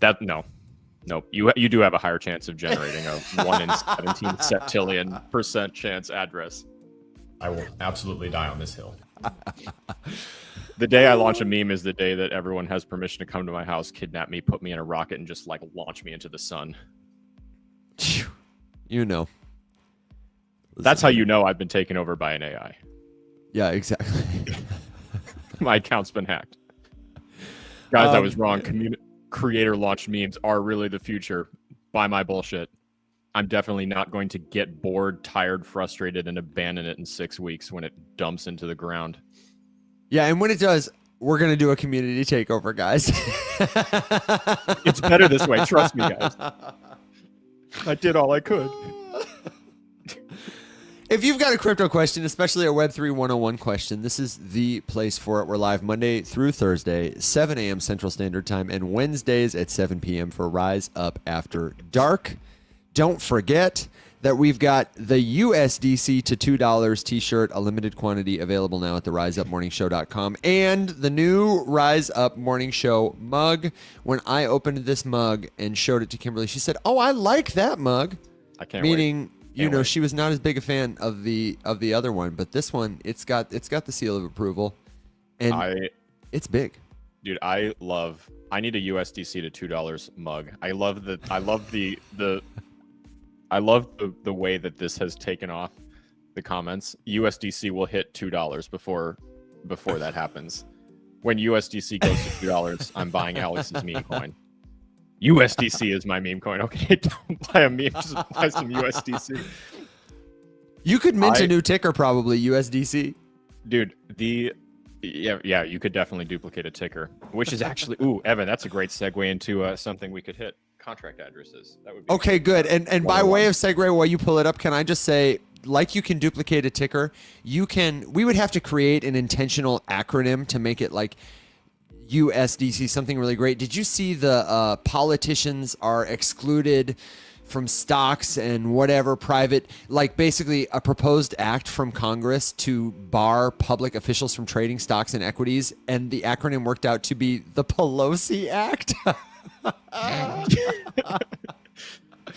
Nope. You do have a higher chance of generating a 1 in 17 septillion% chance address. I will absolutely die on this hill. The day I launch a meme is the day that everyone has permission to come to my house, kidnap me, put me in a rocket, and just like launch me into the sun. That's how you know I've been taken over by an AI. Yeah, exactly. My account's been hacked. Guys, I was wrong. Creator launched memes are really the future. Buy my bullshit. I'm definitely not going to get bored, tired, frustrated, and abandon it in 6 weeks when it dumps into the ground. Yeah, and when it does, we're going to do a community takeover, guys. It's better this way. Trust me, guys. I did all I could. If you've got a crypto question, especially a Web3 101 question, this is the place for it. We're live Monday through Thursday, 7 a.m. Central Standard Time, and Wednesdays at 7 p.m. for Rise Up After Dark. Don't forget that we've got the USDC to $2 t-shirt, a limited quantity available now at the riseupmorningshow.com, and the new Rise Up Morning Show mug. When I opened this mug and showed it to Kimberly, she said, "Oh, I like that mug." I can't Meaning, wait. She was not as big a fan of the other one, but this one, it's got the seal of approval, and it's big. Dude, I need a USDC to $2 mug. I love the way that this has taken off the comments. USDC will hit $2 before that happens. When USDC goes to $2, I'm buying Alex's meme coin. USDC is my meme coin. Okay, don't buy a meme, just buy some USDC. You could mint a new ticker, probably USDC. Dude, yeah, you could definitely duplicate a ticker, which is actually, Evan, that's a great segue into something we could hit. Contract addresses. That would be okay, good. And by way of segue, while you pull it up, can I just say, like you can duplicate a ticker, we would have to create an intentional acronym to make it like USDC, something really great. Did you see the politicians are excluded from stocks and whatever private, like basically a proposed act from Congress to bar public officials from trading stocks and equities, and the acronym worked out to be the Pelosi Act?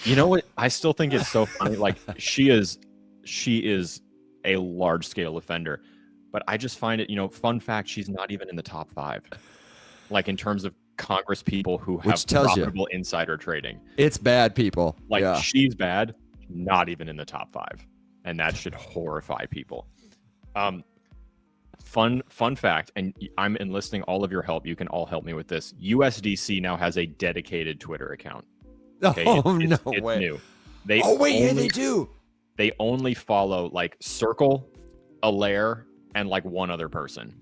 You know what? I still think it's so funny. Like she is a large scale offender, but I just find it, fun fact, she's not even in the top 5. Like in terms of Congress people who have profitable insider trading. It's bad people. Like she's bad, not even in the top 5. And that should horrify people. Fun fact, and I'm enlisting all of your help. You can all help me with this. USDC now has a dedicated Twitter account. Okay? It's way. New. They do. They only follow like Circle, Alaire, and like one other person.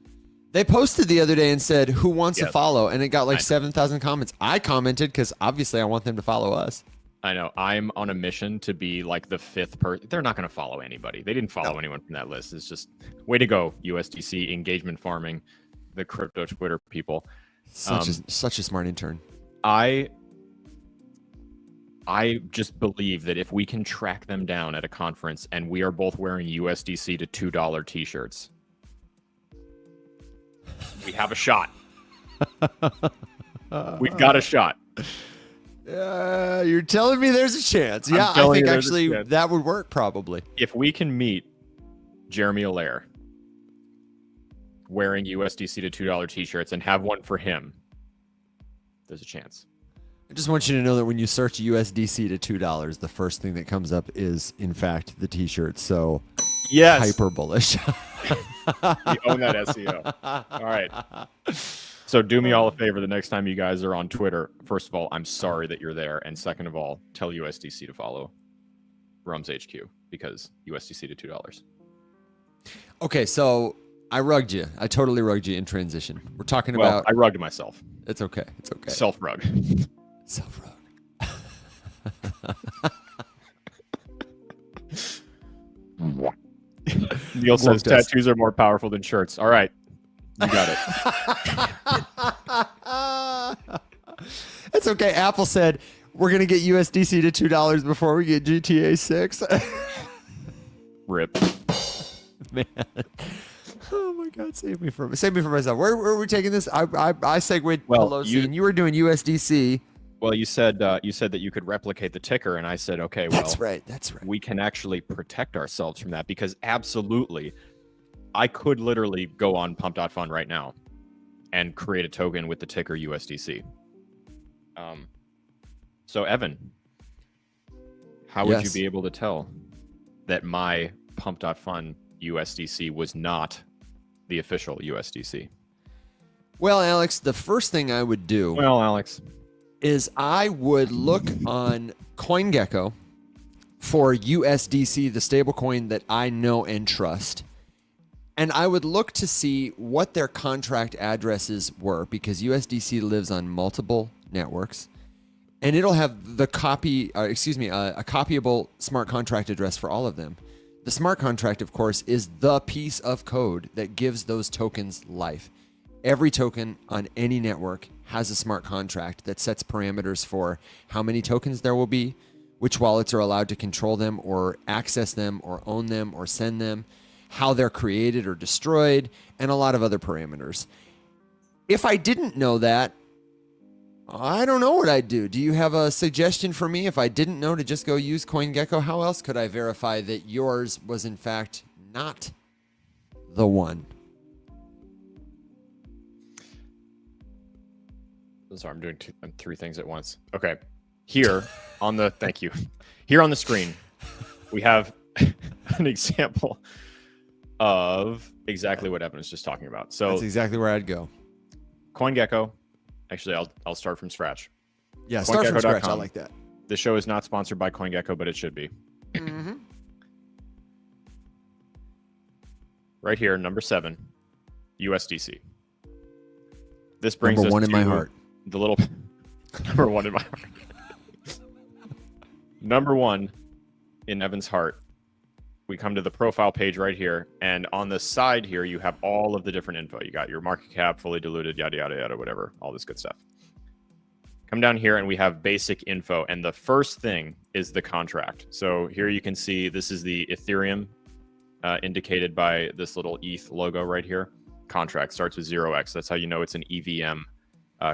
They posted the other day and said, "Who wants to follow?" And it got like 7,000 comments. I commented because obviously I want them to follow us. I know. I'm on a mission to be like the 5th person. They're not going to follow anybody. They didn't follow anyone from that list. It's just way to go, USDC, engagement farming, the crypto Twitter people. Such a smart intern. I just believe that if we can track them down at a conference and we are both wearing USDC to $2 t-shirts, we have a shot. We've got a shot. You're telling me there's a chance. Yeah, I think actually that would work probably. If we can meet Jeremy Allaire wearing USDC to $2 t-shirts and have one for him, there's a chance. I just want you to know that when you search USDC to $2, the first thing that comes up is, in fact, the t-shirt. So, yes, hyper bullish. You own that SEO. All right. So do me all a favor the next time you guys are on Twitter. First of all, I'm sorry that you're there. And second of all, tell USDC to follow Rums HQ because USDC to $2. Okay, so I rugged you. I totally rugged you in transition. We're talking about... I rugged myself. It's okay. It's okay. Self-rug. Self-rug. Neil says tattoos are more powerful than shirts. All right. You got it. It's okay. Apple said, we're going to get USDC to $2 before we get GTA 6. Rip. Man. Oh my God, save me from myself. Where are we taking this? I segued Pelosi, and you were doing USDC. Well, you said that you could replicate the ticker, and I said, okay, well, that's right. We can actually protect ourselves from that because absolutely, I could literally go on pump.fun right now and create a token with the ticker USDC. So Evan, how would you be able to tell that my pump.fun USDC was not the official USDC? Well, Alex, the first thing I would do is I would look on CoinGecko for USDC, the stablecoin that I know and trust. And I would look to see what their contract addresses were because USDC lives on multiple networks. And it'll have the a copyable smart contract address for all of them. The smart contract, of course, is the piece of code that gives those tokens life. Every token on any network has a smart contract that sets parameters for how many tokens there will be, which wallets are allowed to control them or access them or own them or send them, how they're created or destroyed, and a lot of other parameters. If I didn't know that, I don't know what I'd do. Do you have a suggestion for me if I didn't know to just go use CoinGecko? How else could I verify that yours was in fact not the one? Sorry, I'm doing three things at once. Okay. Here on the thank you. Here on the screen, we have an example of exactly what Evan was just talking about. So that's exactly where I'd go. CoinGecko. Actually, I'll start from scratch. Yeah, start from scratch. I like that. The show is not sponsored by CoinGecko, but it should be. Mm-hmm. Right here, number 7, USDC. This brings number us one to in my heart. The little number 1 in my heart. Number 1 in Evan's heart. We come to the profile page right here, and on the side here, you have all of the different info. You got your market cap, fully diluted, yada, yada, yada, whatever, all this good stuff. Come down here, and we have basic info, and the first thing is the contract. So here you can see this is the Ethereum indicated by this little ETH logo right here. Contract starts with 0x. That's how you know it's an EVM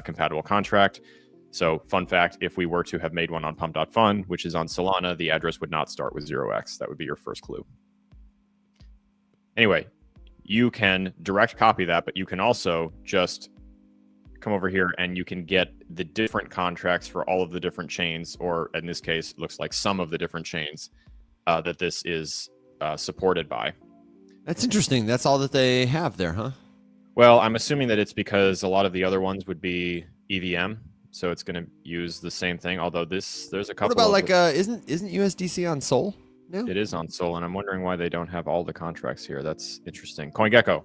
compatible contract. So fun fact, if we were to have made one on pump.fun, which is on Solana, the address would not start with 0x. That would be your first clue. Anyway, you can direct copy that, but you can also just come over here and you can get the different contracts for all of the different chains, or in this case, it looks like some of the different chains that this is supported by. That's interesting. That's all that they have there, huh? Well, I'm assuming that it's because a lot of the other ones would be EVM. So it's going to use the same thing. Although there's a couple. What about like isn't USDC on Sol now? It is on Sol, and I'm wondering why they don't have all the contracts here. That's interesting. CoinGecko,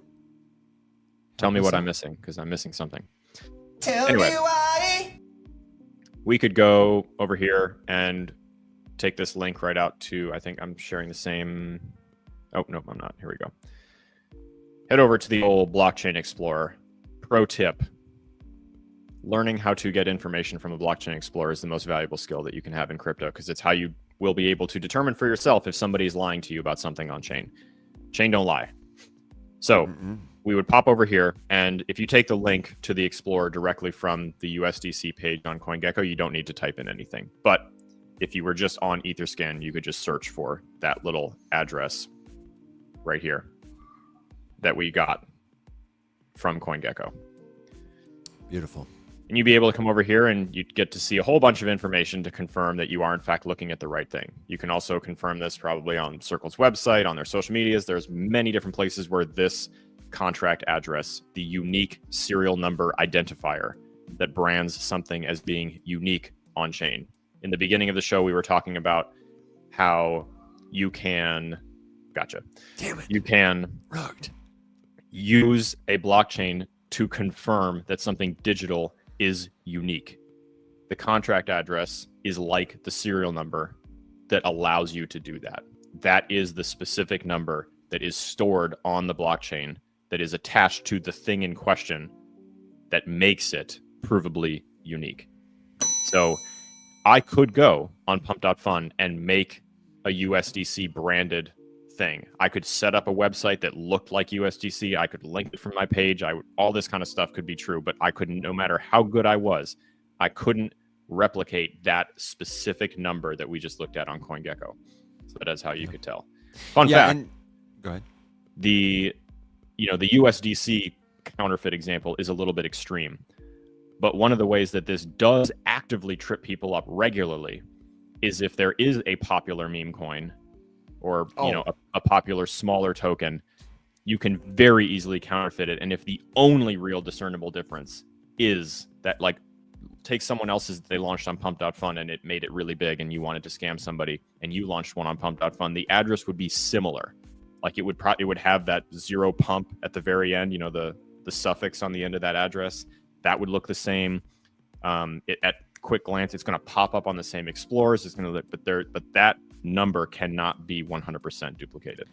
tell me what I'm missing because I'm missing something. Tell me why. We could go over here and take this link right out to. I think I'm sharing the same. Oh no, I'm not. Here we go. Head over to the old Blockchain Explorer. Pro tip. Learning how to get information from a blockchain explorer is the most valuable skill that you can have in crypto because it's how you will be able to determine for yourself if somebody is lying to you about something on chain. Chain don't lie. So we would pop over here, and if you take the link to the explorer directly from the USDC page on CoinGecko, you don't need to type in anything. But if you were just on Etherscan, you could just search for that little address right here that we got. from CoinGecko. Beautiful. And you'd be able to come over here and you'd get to see a whole bunch of information to confirm that you are in fact looking at the right thing. You can also confirm this probably on Circle's website, on their social medias. There's many different places where this contract address, the unique serial number identifier that brands something as being unique on chain. In the beginning of the show, we were talking about how you can, Damn it. you can Rugged. use a blockchain to confirm that something digital is unique. The contract address is like the serial number that allows you to do that. That is the specific number that is stored on the blockchain that is attached to the thing in question that makes it provably unique. So I could go on pump.fun and make a USDC branded thing. I could set up a website that looked like USDC. I could link it from my page. All this kind of stuff could be true, but I couldn't, no matter how good I was, I couldn't replicate that specific number that we just looked at on CoinGecko. So that's how you could tell. Fun fact. Go ahead. The USDC counterfeit example is a little bit extreme, but one of the ways that this does actively trip people up regularly is if there is a popular meme coin or a popular smaller token, you can very easily counterfeit it. And if the only real discernible difference is that, like, take someone else's that they launched on pump.fun and it made it really big and you wanted to scam somebody and you launched one on pump.fun, the address would be similar. Like it would have that 0 pump at the very end, the suffix on the end of that address. That would look the same. At quick glance, it's going to pop up on the same explorers. It's going to look, but that number cannot be 100% duplicated.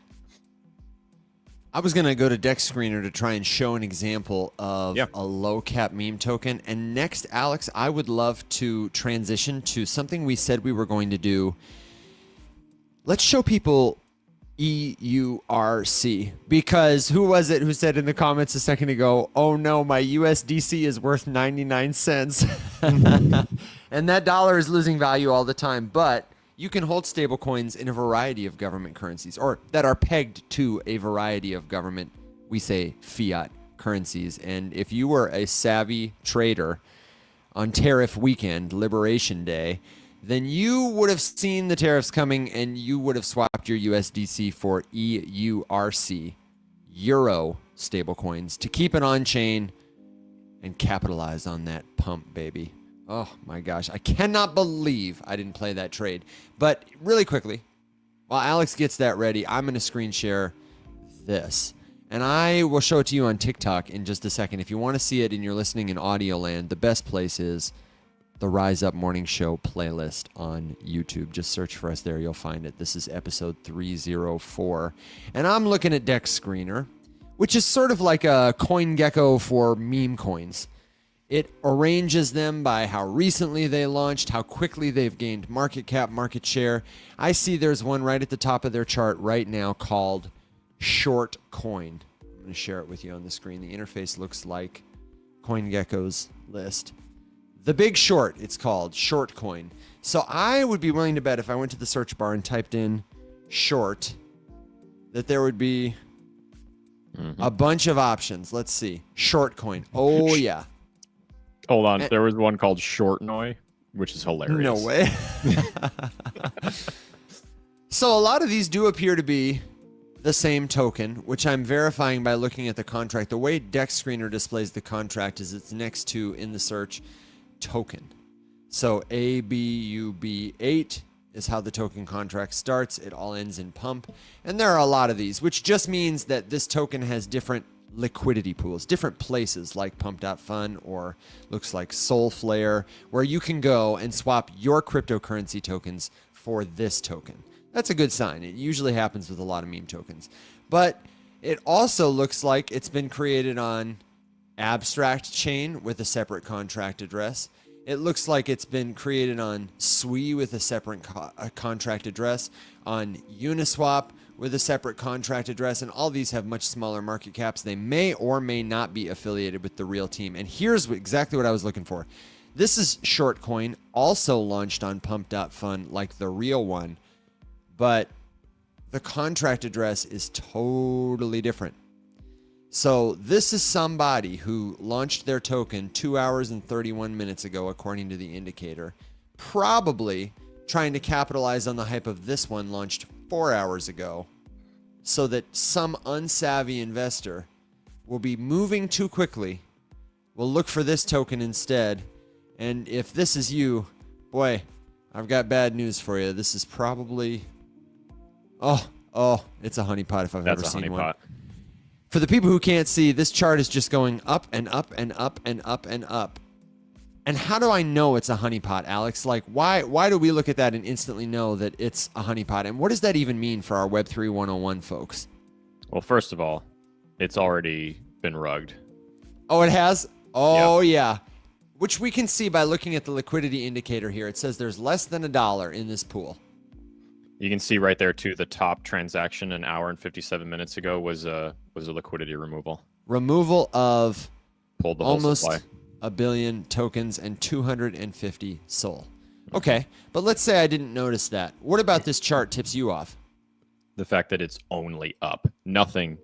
I was going to go to Dex Screener to try and show an example of a low cap meme token. And next, Alex, I would love to transition to something we said we were going to do. Let's show people EURC, because who was it who said in the comments a second ago, oh no, my USDC is worth 99 cents. And that dollar is losing value all the time. But you can hold stable coins in a variety of government currencies, or that are pegged to a variety of government, we say fiat currencies. And if you were a savvy trader on tariff weekend, Liberation Day, then you would have seen the tariffs coming and you would have swapped your USDC for EURC, Euro stablecoins, to keep it on chain and capitalize on that pump, baby. Oh my gosh, I cannot believe I didn't play that trade. But really quickly, while Alex gets that ready, I'm going to screen share this. And I will show it to you on TikTok in just a second. If you want to see it and you're listening in audio land, the best place is the Rise Up Morning Show playlist on YouTube. Just search for us there. You'll find it. This is episode 304. And I'm looking at Dex Screener, which is sort of like a CoinGecko for meme coins. It arranges them by how recently they launched, how quickly they've gained market cap, market share. I see there's one right at the top of their chart right now called Short Coin. I'm going to share it with you on the screen. The interface looks like CoinGecko's list. The Big Short, it's called Short Coin. So I would be willing to bet if I went to the search bar and typed in short, that there would be a bunch of options. Let's see. Short Coin. Oh, yeah. Hold on. There was one called Shortnoy, which is hilarious. No way. So a lot of these do appear to be the same token, which I'm verifying by looking at the contract. The way Dex Screener displays the contract is it's next to, in the search, token. So ABUB8 is how the token contract starts. It all ends in pump. And there are a lot of these, which just means that this token has different liquidity pools, different places like pump.fun or looks like Soulflare, where you can go and swap your cryptocurrency tokens for this token. That's a good sign. It usually happens with a lot of meme tokens. But it also looks like it's been created on Abstract Chain with a separate contract address. It looks like it's been created on Sui with a separate contract address, on Uniswap with a separate contract address, and all these have much smaller market caps. They may or may not be affiliated with the real team. And here's exactly what I was looking for. This is Shortcoin, also launched on pump.fun like the real one, but the contract address is totally different. So this is somebody who launched their token 2 hours and 31 minutes ago, according to the indicator, probably trying to capitalize on the hype of this one launched 4 hours ago, so that some unsavvy investor will be moving too quickly, will look for this token instead. And if this is you, boy, I've got bad news for you. This is probably, it's a honeypot if I've ever seen one. For the people who can't see, this chart is just going up and up and up and up and up. And how do I know it's a honeypot, Alex? Like, why do we look at that and instantly know that it's a honeypot? And what does that even mean for our Web3 101 folks? Well, first of all, it's already been rugged. Oh, it has? Oh, Yep. yeah. Which we can see by looking at the liquidity indicator here. It says there's less than $1 in this pool. You can see right there too. The top transaction an hour and 57 minutes ago was a liquidity removal. Removal of Pulled the whole almost supply. 1 billion tokens and 250 SOL. Okay, but let's say I didn't notice that. What about this chart tips you off? The fact that it's only up. Nothing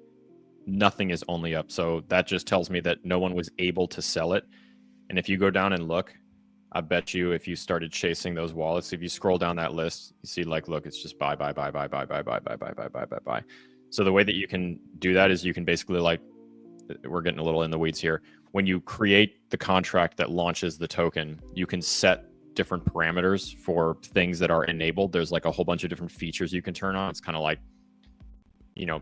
is only up. So that just tells me that no one was able to sell it. And if you go down and look, I bet you if you started chasing those wallets, if you scroll down that list, you see like, look, it's just buy. So the way that you can do that is you can basically, like, we're getting a little in the weeds here. When you create the contract that launches the token, you can set different parameters for things that are enabled. There's like a whole bunch of different features you can turn on. It's kind of like,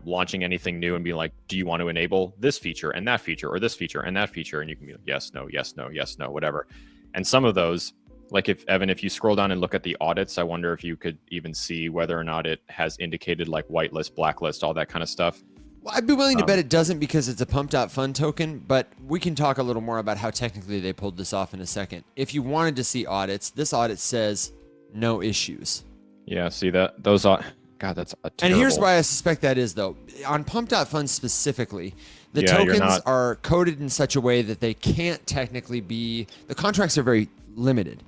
launching anything new and be like, do you want to enable this feature and that feature or this feature and that feature? And you can be like, yes, no, yes, no, yes, no, whatever. And some of those, like if you scroll down and look at the audits, I wonder if you could even see whether or not it has indicated like whitelist, blacklist, all that kind of stuff. Well, I'd be willing to bet it doesn't because it's a pumped.fun token, but we can talk a little more about how technically they pulled this off in a second. If you wanted to see audits, this audit says no issues. Yeah, see that? Those are... God, that's a terrible... And here's why I suspect that is, though. On pump.fun specifically, the Yeah, you're tokens not- are coded in such a way that they can't technically be... The contracts are very limited.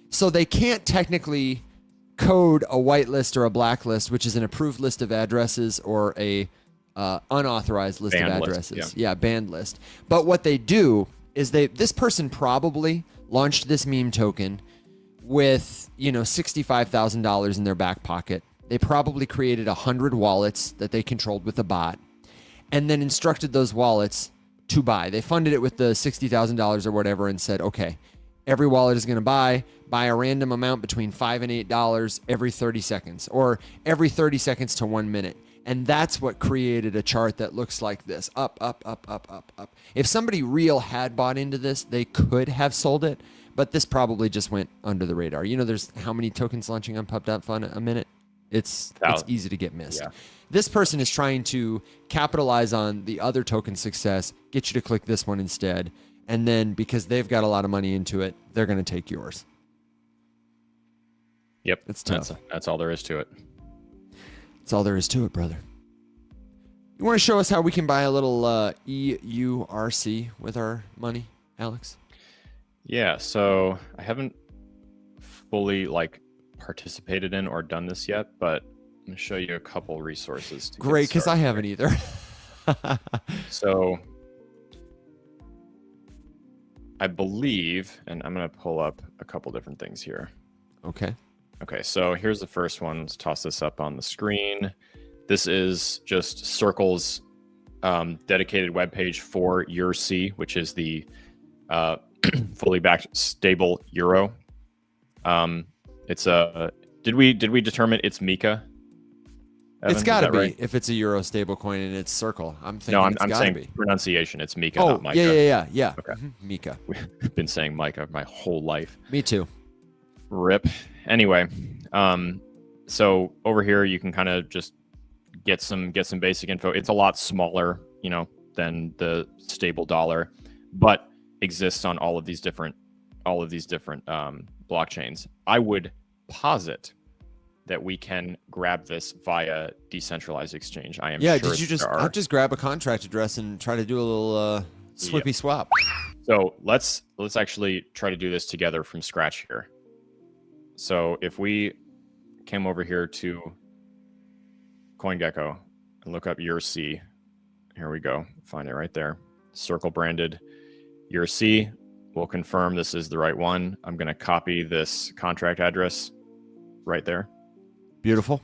So they can't technically code a whitelist or a blacklist, which is an approved list of addresses, or a unauthorized list Banned of list, addresses. yeah. Yeah, banned list. But what they do is this person probably launched this meme token with, $65,000 in their back pocket. They probably created 100 wallets that they controlled with a bot and then instructed those wallets to buy. They funded it with the $60,000 or whatever and said, okay, every wallet is going to buy a random amount between $5 and $8 every 30 seconds or every 30 seconds to 1 minute. And that's what created a chart that looks like this. Up, up, up, up, up, up. If somebody real had bought into this, they could have sold it, but this probably just went under the radar. There's how many tokens launching on pub.fun a minute? It's easy to get missed. Yeah. This person is trying to capitalize on the other token success, get you to click this one instead, and then because they've got a lot of money into it, they're going to take yours. Yep. It's tough. That's all there is to it. That's all there is to it, brother. You want to show us how we can buy a little EURC with our money, Alex? Yeah, so I haven't fully participated in or done this yet, but I'm going to show you a couple resources. Great, because I haven't either. So I believe, and I'm going to pull up a couple different things here. Okay. Okay, so here's the first one. Let's toss this up on the screen. This is just Circle's dedicated webpage for EURC, which is the fully backed stable euro. It's a... Did we determine it's Mika? Evan, It's got to be right? if it's a euro stablecoin and it's Circle. I'm thinking No, it's I'm gotta saying be. pronunciation. It's Mika, Oh, not Micah. yeah. Okay. Mika. We've been saying Micah my whole life. Me too. Rip. Anyway, so over here you can kind of just get some basic info. It's a lot smaller, than the stable dollar, but exists on all of these different blockchains. I would posit that we can grab this via decentralized exchange. I am Yeah, sure did you just? there I'll are. just grab a contract address and try to do a little swippy swap. So let's actually try to do this together from scratch here. So if we came over here to CoinGecko and look up EURC, Here we go. Find it right there. Circle branded EURC. We'll confirm this is the right one. I'm going to copy this contract address right there. Beautiful.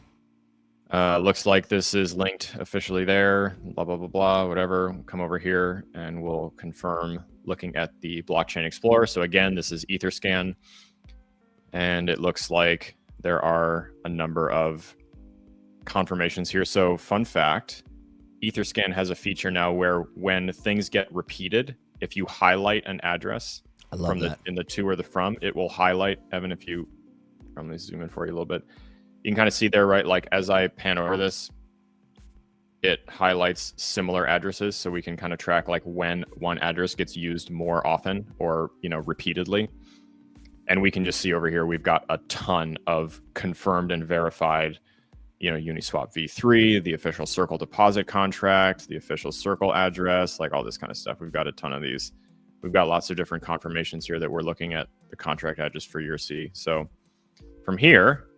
Looks like this is linked officially there, blah, blah, blah, blah, whatever. We'll come over here and we'll confirm looking at the blockchain explorer. So again, this is EtherScan. And it looks like there are a number of confirmations here. So fun fact, EtherScan has a feature now where when things get repeated, if you highlight an address from in the to or the from, it will highlight. Evan, if you, let me zoom in for you a little bit. You can kind of see there, right? Like as I pan over this, it highlights similar addresses. So we can kind of track like when one address gets used more often or, repeatedly. And we can just see over here, we've got a ton of confirmed and verified, Uniswap v3, the official Circle deposit contract, the official Circle address, like all this kind of stuff. We've got a ton of these. We've got lots of different confirmations here that we're looking at the contract address for EURC. So from here,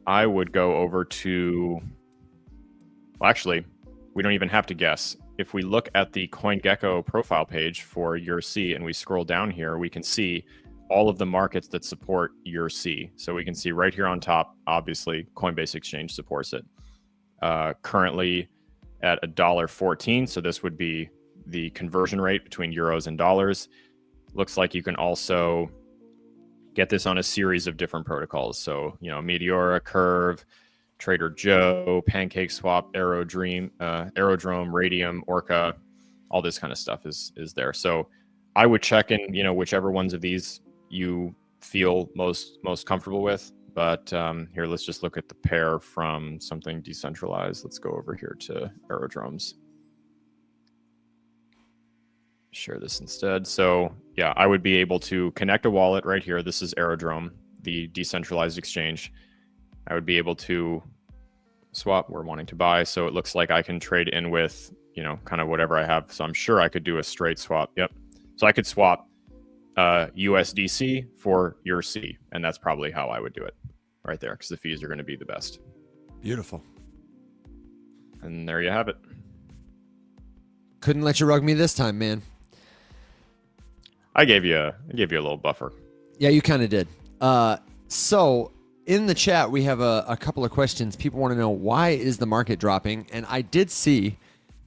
I would go over to, well, actually, we don't even have to guess. If we look at the CoinGecko profile page for EURC and we scroll down here, we can see all of the markets that support EURC. So we can see right here on top, obviously, Coinbase Exchange supports it. Currently at $1.14, so this would be the conversion rate between euros and dollars. Looks like you can also get this on a series of different protocols. So, Meteora, Curve, Trader Joe, PancakeSwap, Aerodrome, Radium, Orca, all this kind of stuff is there. So I would check in, whichever ones of these you feel most comfortable with. But here, let's just look at the pair from something decentralized. Let's go over here to Aerodromes. Share this instead. So yeah, I would be able to connect a wallet right here. This is Aerodrome, the decentralized exchange. I would be able to swap. We're wanting to buy. So it looks like I can trade in with, kind of whatever I have. So I'm sure I could do a straight swap. Yep. So I could swap USDC for EURC. And that's probably how I would do it right there, because the fees are going to be the best. Beautiful. And there you have it. Couldn't let you rug me this time, man. I gave you a little buffer. Yeah, you kind of did. So in the chat, we have a couple of questions. People want to know, why is the market dropping? And I did see,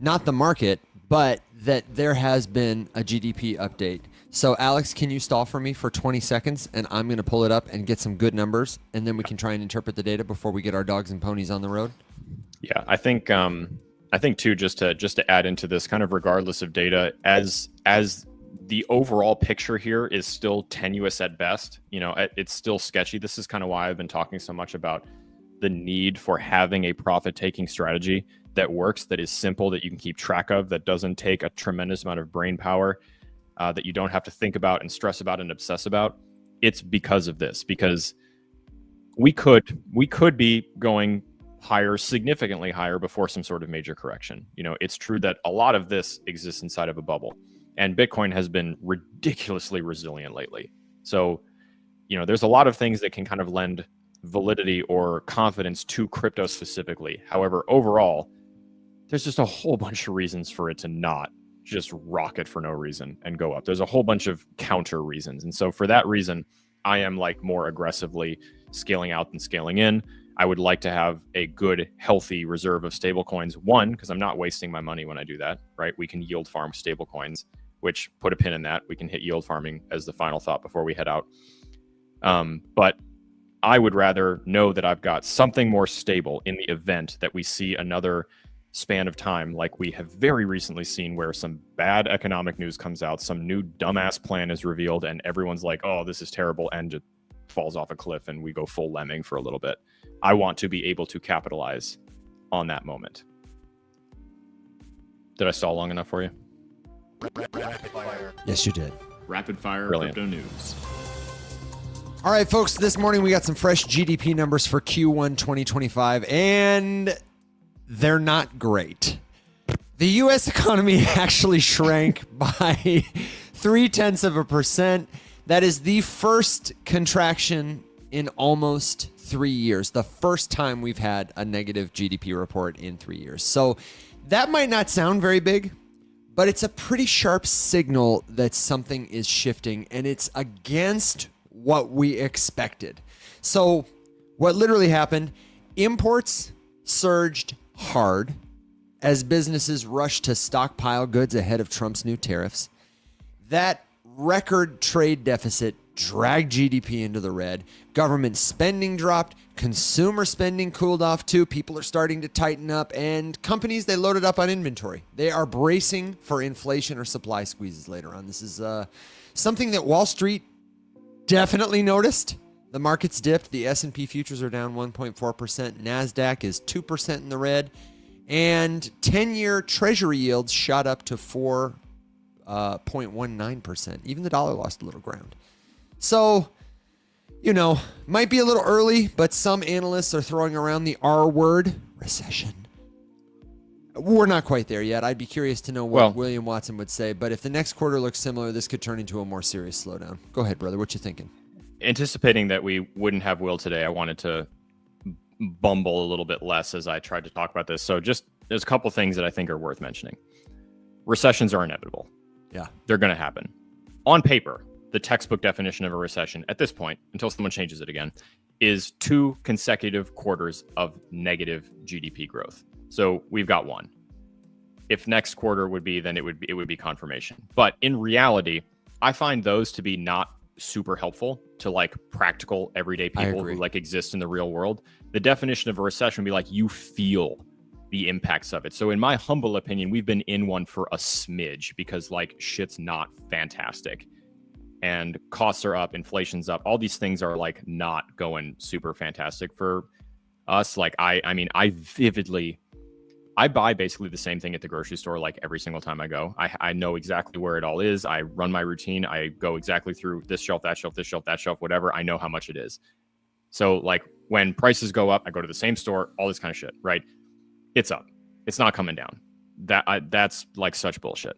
not the market, but that there has been a GDP update. So Alex, can you stall for me for 20 seconds? And I'm going to pull it up and get some good numbers. And then we can try and interpret the data before we get our dogs and ponies on the road. Yeah, I think too, just to add into this, kind of regardless of data, as the overall picture here is still tenuous at best. It's still sketchy. This is kind of why I've been talking so much about the need for having a profit-taking strategy that works, that is simple, that you can keep track of, that doesn't take a tremendous amount of brain power, that you don't have to think about and stress about and obsess about. It's because of this, because we could be going higher, significantly higher, before some sort of major correction. It's true that a lot of this exists inside of a bubble, and Bitcoin has been ridiculously resilient lately. So, there's a lot of things that can kind of lend validity or confidence to crypto specifically. However, overall, there's just a whole bunch of reasons for it to not just rocket for no reason and go up. There's a whole bunch of counter reasons. And so for that reason, I am more aggressively scaling out than scaling in. I would like to have a good, healthy reserve of stablecoins. One, because I'm not wasting my money when I do that, right? We can yield farm stablecoins, which, put a pin in that. We can hit yield farming as the final thought before we head out. But I would rather know that I've got something more stable in the event that we see another span of time like we have very recently seen, where some bad economic news comes out, some new dumbass plan is revealed, and everyone's like, oh, this is terrible, and just falls off a cliff and we go full lemming for a little bit. I want to be able to capitalize on that moment. Did I stall long enough for you? Yes, you did. Rapid fire Brilliant. crypto news. All right, folks, this morning we got some fresh GDP numbers for Q1 2025, and they're not great. The U.S. economy actually shrank by 0.3%. That is the first contraction in almost 3 years. The first time we've had a negative GDP report in 3 years. So That might not sound very big, but it's a pretty sharp signal that something is shifting, and it's against what we expected. So what literally happened, imports surged hard as businesses rushed to stockpile goods ahead of Trump's new tariffs. That record trade deficit dragged GDP into the red. Government spending dropped. Consumer spending cooled off too. People are starting to tighten up, and companies, they loaded up on inventory. They are bracing for inflation or supply squeezes later on. This is something that Wall Street definitely noticed. The market's dipped. The S&P futures are down 1.4%. NASDAQ is 2% in the red. And 10-year Treasury yields shot up to 4.19%. Even the dollar lost a little ground. So, you know, might be a little early, but some analysts are throwing around the R word, recession. We're not quite there yet. I'd be curious to know what William Watson would say. But if the next quarter looks similar, this could turn into a more serious slowdown. Go ahead, brother. What you thinking? Anticipating that we wouldn't have Will today, I wanted to bumble a little bit less as I tried to talk about this. So just there's a couple things that I think are worth mentioning. Recessions are inevitable. Yeah. They're going to happen. On paper, the textbook definition of a recession at this point, until someone changes it again, is 2 consecutive quarters of negative GDP growth. So we've got one. If next quarter would be, then it would be confirmation. But in reality, I find those to be not super helpful to like practical everyday people who like exist in the real world. The definition of a recession would be like you feel the impacts of it. So in my humble opinion, we've been in one for a smidge because like shit's not fantastic and costs are up, inflation's up. All these things are like not going super fantastic for us. Like I mean, I buy basically the same thing at the grocery store like every single time I go. I know exactly where it all is. I run my routine. I go exactly through this shelf, that shelf, this shelf, that shelf, whatever. I know how much it is. So like when prices go up, I go to the same store, all this kind of shit, right? It's up. It's not coming down. That's like such bullshit.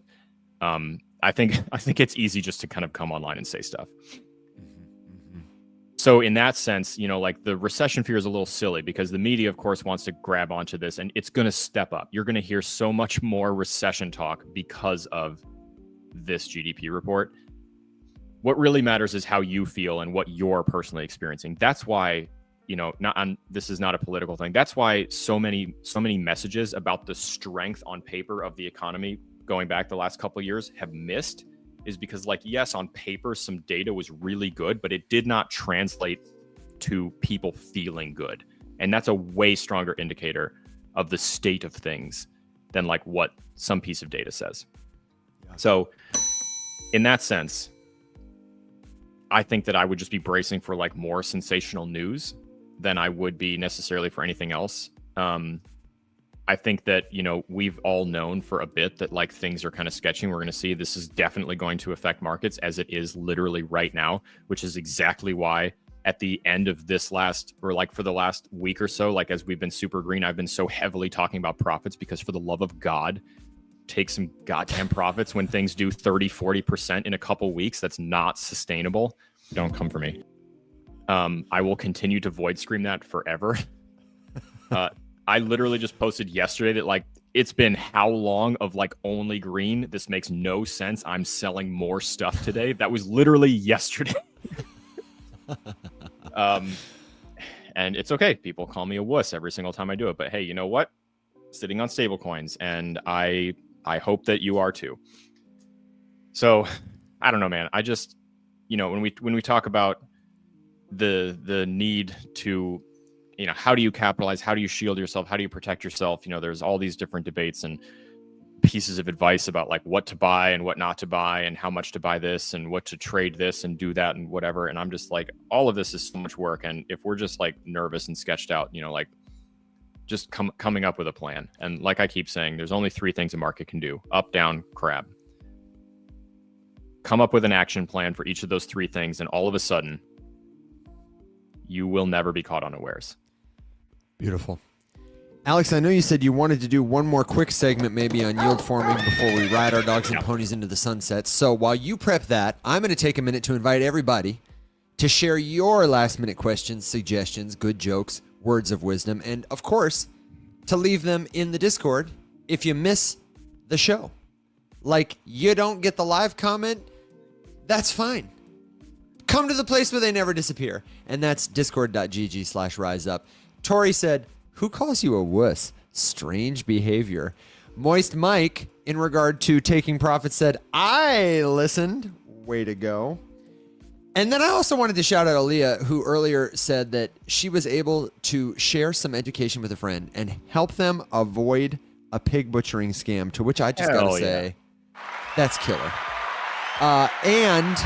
I think it's easy just to kind of come online and say stuff. So in that sense, you know, like the recession fear is a little silly because the media, of course, wants to grab onto this and it's going to step up. You're going to hear so much more recession talk because of this GDP report. What really matters is how you feel and what you're personally experiencing. That's why, you know, this is not a political thing. That's why so many messages about the strength on paper of the economy going back the last couple of years have missed. Is because like, yes, on paper, some data was really good, but it did not translate to people feeling good. And that's a way stronger indicator of the state of things than like what some piece of data says. Yeah. So in that sense, I think that I would just be bracing for like more sensational news than I would be necessarily for anything else. I think that, you know, we've all known for a bit that like things are kind of sketchy. We're going to see this is definitely going to affect markets as it is literally right now, which is exactly why at the end of this for the last week or so, like as we've been super green, I've been so heavily talking about profits because for the love of God, take some goddamn profits when things do 30-40% in a couple weeks. That's not sustainable. Don't come for me. I will continue to void scream that forever. I literally just posted yesterday that like it's been how long of like only green. This makes no sense. I'm selling more stuff today. That was literally yesterday. And it's okay. People call me a wuss every single time I do it. But hey, you know what? Sitting on stablecoins, and I hope that you are too. So I don't know, man. I just, you know, when we talk about the need to, you know, how do you capitalize? How do you shield yourself? How do you protect yourself? You know, there's all these different debates and pieces of advice about like what to buy and what not to buy and how much to buy this and what to trade this and do that and whatever. And I'm just like, all of this is so much work. And if we're just like nervous and sketched out, you know, like just coming up with a plan. And like I keep saying, there's only 3 things a market can do: up, down, crab. Come up with an action plan for each of those 3 things. And all of a sudden, you will never be caught unawares. Beautiful. Alex, I know you said you wanted to do one more quick segment maybe on yield forming before we ride our dogs and ponies into the sunset. So while you prep that, I'm going to take a minute to invite everybody to share your last minute questions, suggestions, good jokes, words of wisdom, and of course, to leave them in the Discord if you miss the show. Like, you don't get the live comment, that's fine. Come to the place where they never disappear. And that's discord.gg/riseup. Tori said, who calls you a wuss? Strange behavior. Moist Mike, in regard to taking profits, said, I listened. Way to go. And then I also wanted to shout out Aaliyah, who earlier said that she was able to share some education with a friend and help them avoid a pig butchering scam, to which I just got to say, that's killer. And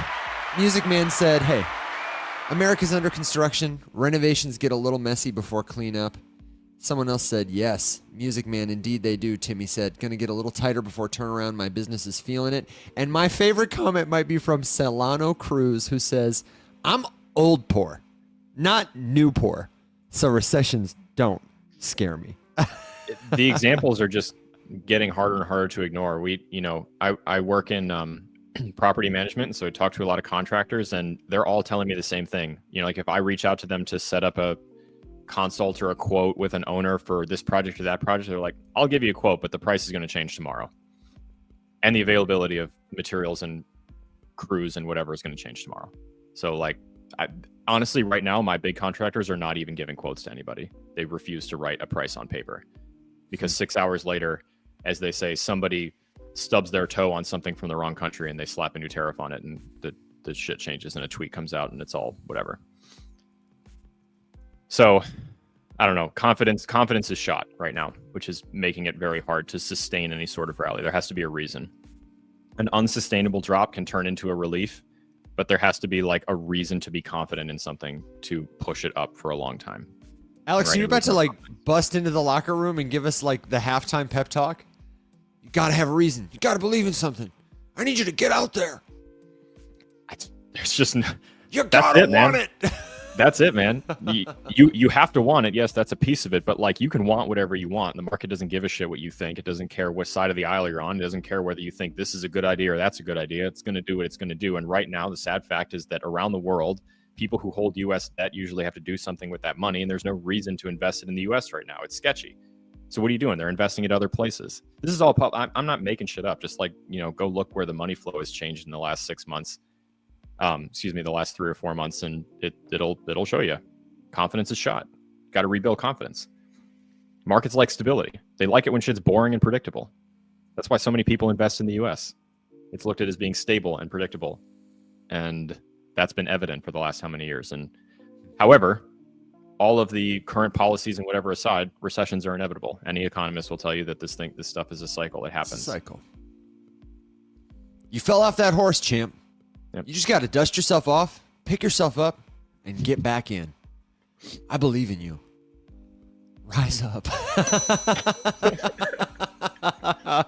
Music Man said, hey, America's under construction. Renovations get a little messy before cleanup. Someone else said, yes, Music Man, indeed they do. Timmy said, gonna get a little tighter before turnaround. My business is feeling it. And my favorite comment might be from Solano Cruz, who says, I'm old poor, not new poor. So recessions don't scare me. The examples are just getting harder and harder to ignore. I work in property management, and so I talk to a lot of contractors, and they're all telling me the same thing. Like if I reach out to them to set up a consult or a quote with an owner for this project or that project, they're like, I'll give you a quote, but the price is going to change tomorrow. And the availability of materials and crews and whatever is going to change tomorrow. So honestly, right now, my big contractors are not even giving quotes to anybody. They refuse to write a price on paper because 6 hours later, as they say, somebody stubs their toe on something from the wrong country and they slap a new tariff on it, and the shit changes and a tweet comes out and it's all whatever. So I don't know. Confidence is shot right now, which is making it very hard to sustain any sort of rally. There has to be a reason. An unsustainable drop can turn into a relief, but there has to be a reason to be confident in something to push it up for a long time. Alex, are you about to bust into the locker room and give us the halftime pep talk? You got to have a reason. You got to believe in something. I need you to get out there. There's just no, you got to want it. That's it, man. You have to want it. Yes, that's a piece of it. But you can want whatever you want. The market doesn't give a shit what you think. It doesn't care what side of the aisle you're on. It doesn't care whether you think this is a good idea or that's a good idea. It's going to do what it's going to do. And right now, the sad fact is that around the world, people who hold U.S. debt usually have to do something with that money. And there's no reason to invest it in the U.S. right now. It's sketchy. So what are you doing? They're investing at other places. This is all I'm not making shit up. Just go look where the money flow has changed in the last 6 months. The last 3 or 4 months, and it'll show you. Confidence is shot. Got to rebuild confidence. Markets like stability. They like it when shit's boring and predictable. That's why so many people invest in the U.S. It's looked at as being stable and predictable, and that's been evident for the last how many years. And however, all of the current policies and whatever aside, recessions are inevitable. Any economist will tell you that this stuff is a cycle. It happens. It's a cycle. You fell off that horse, champ. Yep. You just got to dust yourself off, pick yourself up, and get back in. I believe in you. Rise up.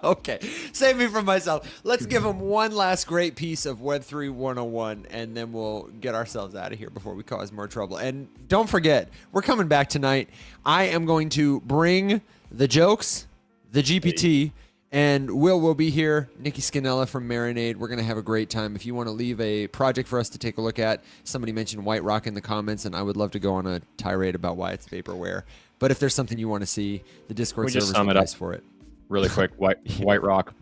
Okay, save me from myself. Let's give them one last great piece of Web3 101, and then we'll get ourselves out of here before we cause more trouble. And don't forget, we're coming back tonight. I am going to bring the jokes, the GPT, and Will be here. Nicky Scannella from Marinade. We're going to have a great time. If you want to leave a project for us to take a look at, somebody mentioned White Rock in the comments, and I would love to go on a tirade about why it's vaporware. But if there's something you want to see, the Discord server is the place for it. Really quick, White Rock.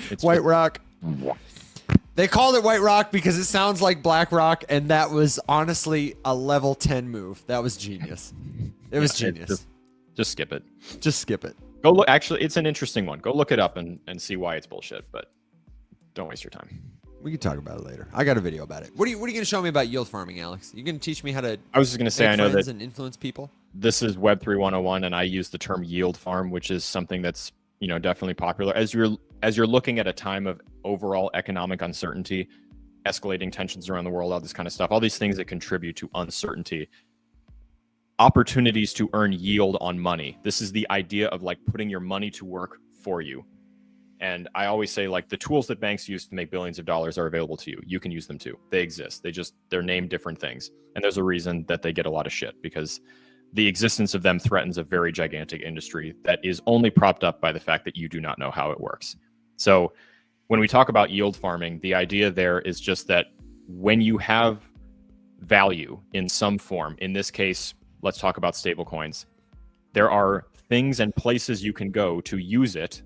It's White Rock. They called it White Rock because it sounds like Black Rock, and that was honestly a level 10 move. That was genius. It was genius. Just skip it. Just skip it. Go look. Actually, it's an interesting one. Go look it up and see why it's bullshit. But don't waste your time. We can talk about it later. I got a video about it. What are you going to show me about yield farming, Alex? You going to teach me how to? I was just going to say, I know that and influence people. This is Web3 101, and I use the term yield farm, which is something that's definitely popular as you're looking at a time of overall economic uncertainty, escalating tensions around the world, all this kind of stuff, all these things that contribute to uncertainty. Opportunities to earn yield on money. This is the idea of putting your money to work for you. And I always say the tools that banks use to make billions of dollars are available to you. You can use them too. They exist. They're named different things. And there's a reason that they get a lot of shit, because the existence of them threatens a very gigantic industry that is only propped up by the fact that you do not know how it works. So when we talk about yield farming, the idea there is just that when you have value in some form, in this case, let's talk about stablecoins. There are things and places you can go to use it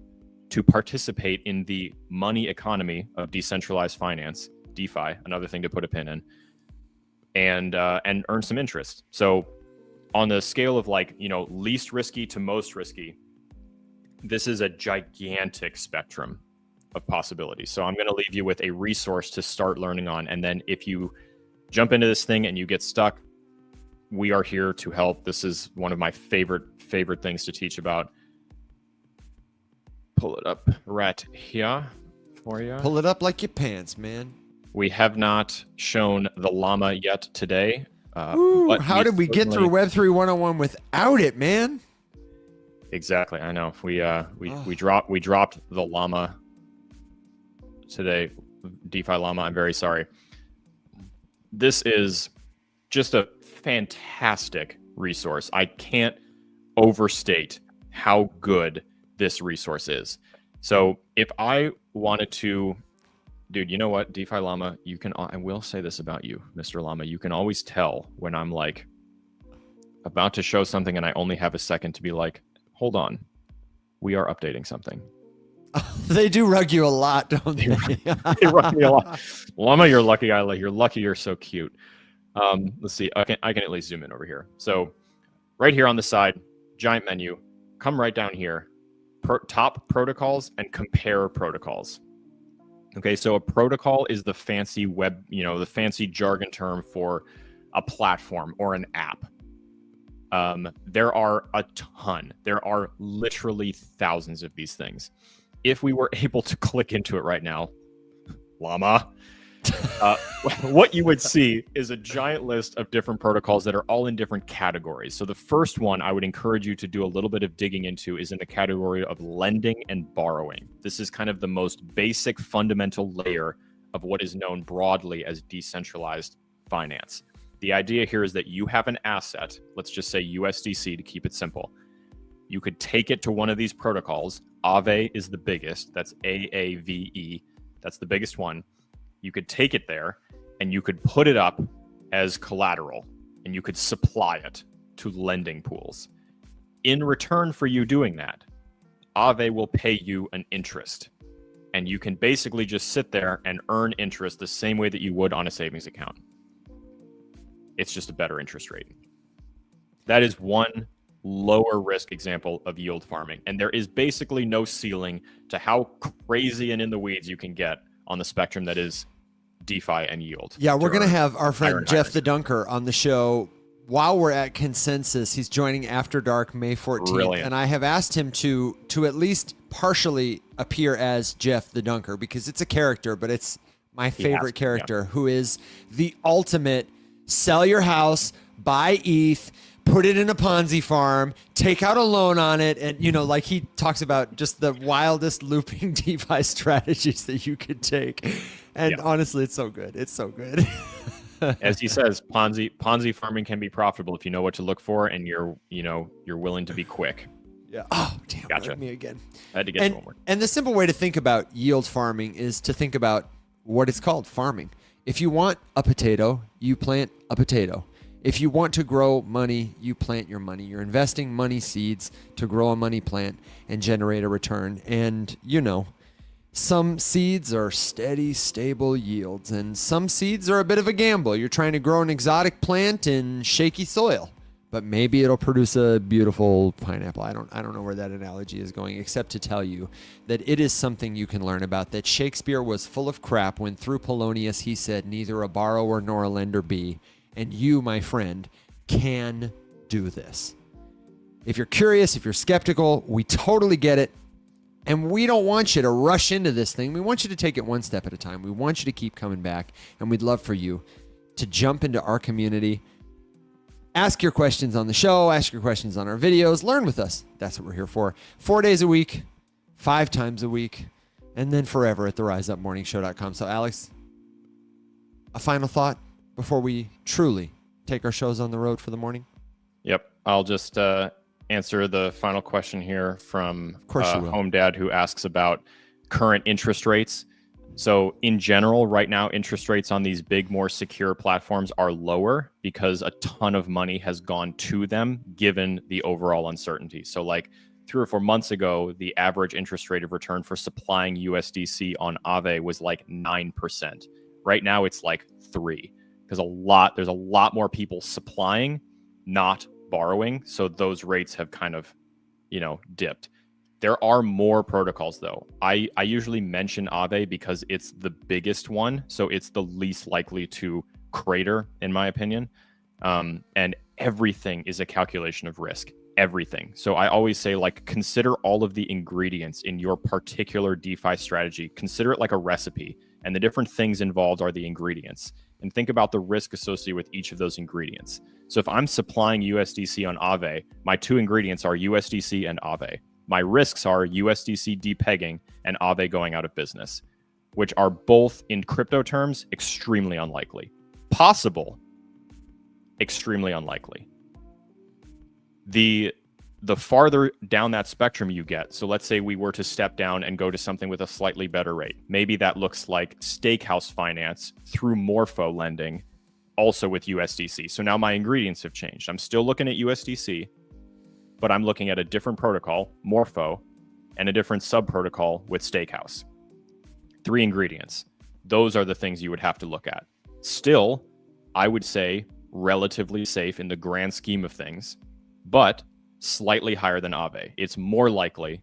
to participate in the money economy of decentralized finance, DeFi, another thing to put a pin in, and earn some interest. So on the scale of like, least risky to most risky, this is a gigantic spectrum of possibilities. So I'm going to leave you with a resource to start learning on. And then if you jump into this thing and you get stuck, we are here to help. This is one of my favorite things to teach about. Pull it up right here for you. Pull it up like your pants, man. We have not shown the llama yet today. Ooh, how did we get through Web3 101 without it, man? Exactly, I know. We dropped the llama today, DeFi llama. I'm very sorry. This is just a fantastic resource. I can't overstate how good this resource is. So if I wanted to, dude, you know what, DeFi llama, you can, I will say this about you, Mr. Llama, you can always tell when I'm like about to show something and I only have a second to be like, hold on, we are updating something. They do rug you a lot, don't they? They rug me a lot. Llama, you're lucky. You're lucky. You're so cute. Let's see. I can at least zoom in over here. So right here on the side, giant menu. Come right down here. Top protocols and compare protocols. Okay, so a protocol is the fancy web, the fancy jargon term for a platform or an app. There are a ton. There are literally thousands of these things. If we were able to click into it right now, llama, what you would see is a giant list of different protocols that are all in different categories. So the first one I would encourage you to do a little bit of digging into is in the category of lending and borrowing. This is kind of the most basic fundamental layer of what is known broadly as decentralized finance. The idea here is that you have an asset, let's just say USDC to keep it simple. You could take it to one of these protocols. Aave is the biggest. That's AAVE. That's the biggest one. You could take it there and you could put it up as collateral and you could supply it to lending pools. In return for you doing that, Aave will pay you an interest. And you can basically just sit there and earn interest the same way that you would on a savings account. It's just a better interest rate. That is one lower risk example of yield farming. And there is basically no ceiling to how crazy and in the weeds you can get on the spectrum that is DeFi and yield. Yeah, we're going to have our friend Jeff the Dunker on the show while we're at Consensus. He's joining After Dark May 14th. Brilliant. And I have asked him to at least partially appear as Jeff the Dunker because it's a character, but it's my favorite character who is the ultimate sell your house, buy ETH, put it in a Ponzi farm, take out a loan on it. And, like he talks about just the wildest looping DeFi strategies that you could take. And honestly, it's so good. It's so good. As he says, Ponzi farming can be profitable if you know what to look for and you're willing to be quick. Yeah. Oh, damn. Gotcha. Me again. I had to get one more. And the simple way to think about yield farming is to think about what it's called, farming. If you want a potato, you plant a potato. If you want to grow money, you plant your money. You're investing money seeds to grow a money plant and generate a return. And, some seeds are steady, stable yields, and some seeds are a bit of a gamble. You're trying to grow an exotic plant in shaky soil, but maybe it'll produce a beautiful pineapple. I don't know where that analogy is going, except to tell you that it is something you can learn about, that Shakespeare was full of crap when through Polonius he said, neither a borrower nor a lender be. And you, my friend, can do this. If you're curious, if you're skeptical, we totally get it. And we don't want you to rush into this thing. We want you to take it one step at a time. We want you to keep coming back. And we'd love for you to jump into our community. Ask your questions on the show. Ask your questions on our videos. Learn with us. That's what we're here for. 4 days a week, 5 times a week, and then forever at theriseuppmorningshow.com. So, Alex, a final thought before we truly take our shows on the road for the morning? Yep. I'll just answer the final question here from Home Dad, who asks about current interest rates. So in general, right now, interest rates on these big, more secure platforms are lower because a ton of money has gone to them given the overall uncertainty. So like 3 or 4 months ago, the average interest rate of return for supplying USDC on Aave was like 9%. Right now it's like 3 because there's a lot more people supplying, not borrowing. So those rates have kind of, dipped. There are more protocols though. I usually mention Aave because it's the biggest one. So it's the least likely to crater, in my opinion. And everything is a calculation of risk. Everything. So I always say, like, consider all of the ingredients in your particular DeFi strategy. Consider it like a recipe, and the different things involved are the ingredients. And think about the risk associated with each of those ingredients. So if I'm supplying USDC on Aave, my 2 ingredients are USDC and Aave. My risks are USDC depegging and Aave going out of business, which are both, in crypto terms, extremely unlikely. Possible, extremely unlikely. The farther down that spectrum you get, so let's say we were to step down and go to something with a slightly better rate. Maybe that looks like stakehouse finance through Morpho lending, also with USDC. So now my ingredients have changed. I'm still looking at USDC, but I'm looking at a different protocol, Morpho, and a different sub-protocol with stakehouse. 3 ingredients. Those are the things you would have to look at. Still, I would say relatively safe in the grand scheme of things, but slightly higher than Aave. It's more likely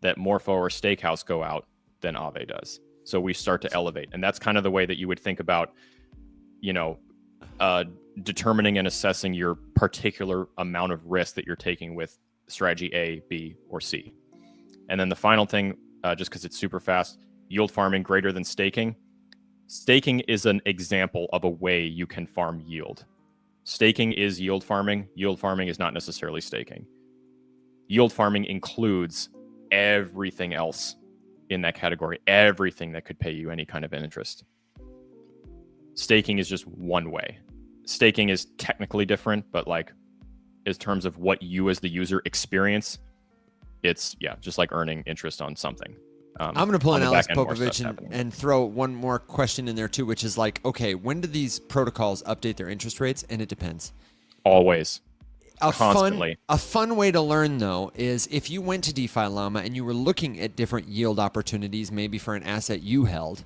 that Morpho or Stakehouse go out than Aave does. So we start to elevate. And that's kind of the way that you would think about, determining and assessing your particular amount of risk that you're taking with strategy A, B, or C. And then the final thing, just because it's super fast, yield farming greater than staking. Staking is an example of a way you can farm yield. Staking is yield farming. Yield farming is not necessarily staking. Yield farming includes everything else in that category, everything that could pay you any kind of an interest. Staking is just one way. Staking is technically different, but like in terms of what you as the user experience, it's just like earning interest on something. I'm going to pull in Alex Popovich and and throw one more question in there too, which is like, okay, when do these protocols update their interest rates? And it depends. Always. Constantly. A fun way to learn, though, is if you went to DeFi Llama and you were looking at different yield opportunities, maybe for an asset you held,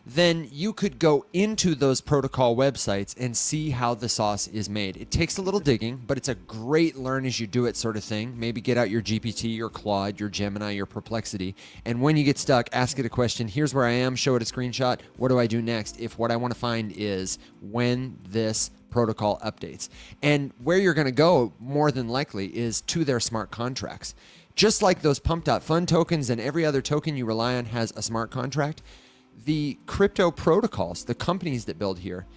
then you could go into those protocol websites and see how the sauce is made. It takes a little digging, but it's a great learn as you do it sort of thing. Maybe get out your GPT, your Claude, your Gemini, your Perplexity, and when you get stuck, ask it a question. Here's where I am. Show it a screenshot. What do I do next? If what I want to find is when this protocol updates. And where you're going to go, more than likely, is to their smart contracts. Just like those pump.fun tokens and every other token you rely on has a smart contract, the crypto protocols, the companies that build here,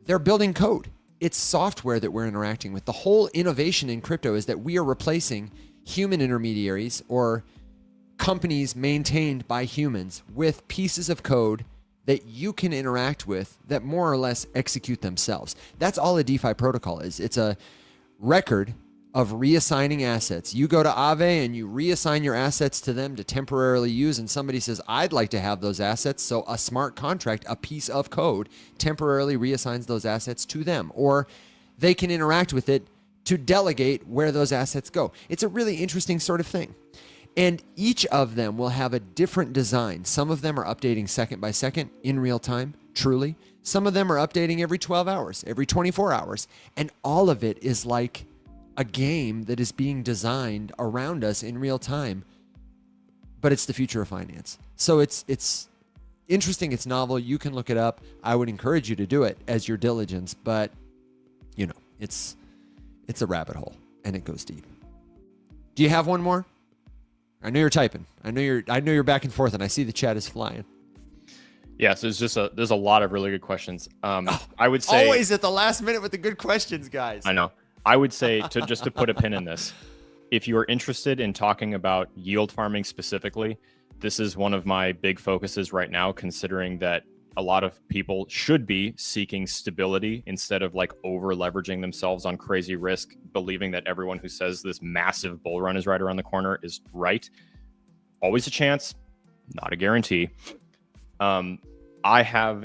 they're building code. It's software that we're interacting with. The whole innovation in crypto is that we are replacing human intermediaries or companies maintained by humans with pieces of code that you can interact with that more or less execute themselves. That's all a DeFi protocol is. It's a record of reassigning assets. You go to Aave and you reassign your assets to them to temporarily use, and somebody says, I'd like to have those assets. So a smart contract, a piece of code, temporarily reassigns those assets to them, or they can interact with it to delegate where those assets go. It's a really interesting sort of thing. And each of them will have a different design. Some of them are updating second by second in real time, truly. Some of them are updating every 12 hours, every 24 hours. And all of it is like a game that is being designed around us in real time, but it's the future of finance. So it's interesting. It's novel. You can look it up. I would encourage you to do it as your diligence, but it's a rabbit hole and it goes deep. Do you have one more? I know you're typing. I know you're back and forth, and I see the chat is flying. Yeah, so there's a lot of really good questions. I would say always at the last minute with the good questions, guys. I know. I would say to put a pin in this, if you are interested in talking about yield farming specifically, this is one of my big focuses right now, considering that a lot of people should be seeking stability instead of like over leveraging themselves on crazy risk, believing that everyone who says this massive bull run is right around the corner is right. Always a chance, not a guarantee. I have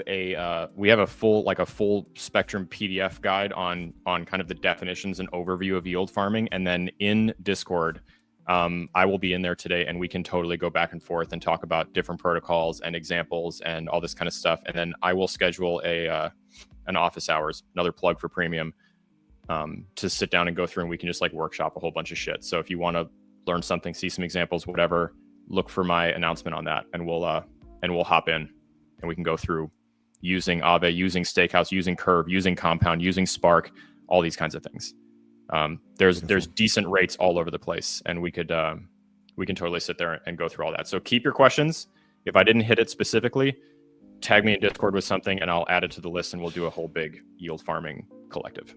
we have a full spectrum PDF guide on kind of the definitions and overview of yield farming. And then in Discord, I will be in there today, and we can totally go back and forth and talk about different protocols and examples and all this kind of stuff. And then I will schedule an office hours, another plug for premium, to sit down and go through, and we can just like workshop a whole bunch of shit. So if you want to learn something, see some examples, whatever, look for my announcement on that, and we'll hop in. And we can go through using Aave, using Stakehouse, using Curve, using Compound, using Spark, all these kinds of things. There's decent rates all over the place, and we can totally sit there and go through all that. So keep your questions. If I didn't hit it specifically, tag me in Discord with something, and I'll add it to the list, and we'll do a whole big yield farming collective.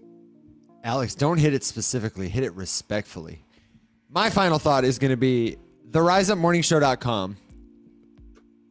Alex, don't hit it specifically. Hit it respectfully. My final thought is going to be theriseuppmorningshow.com.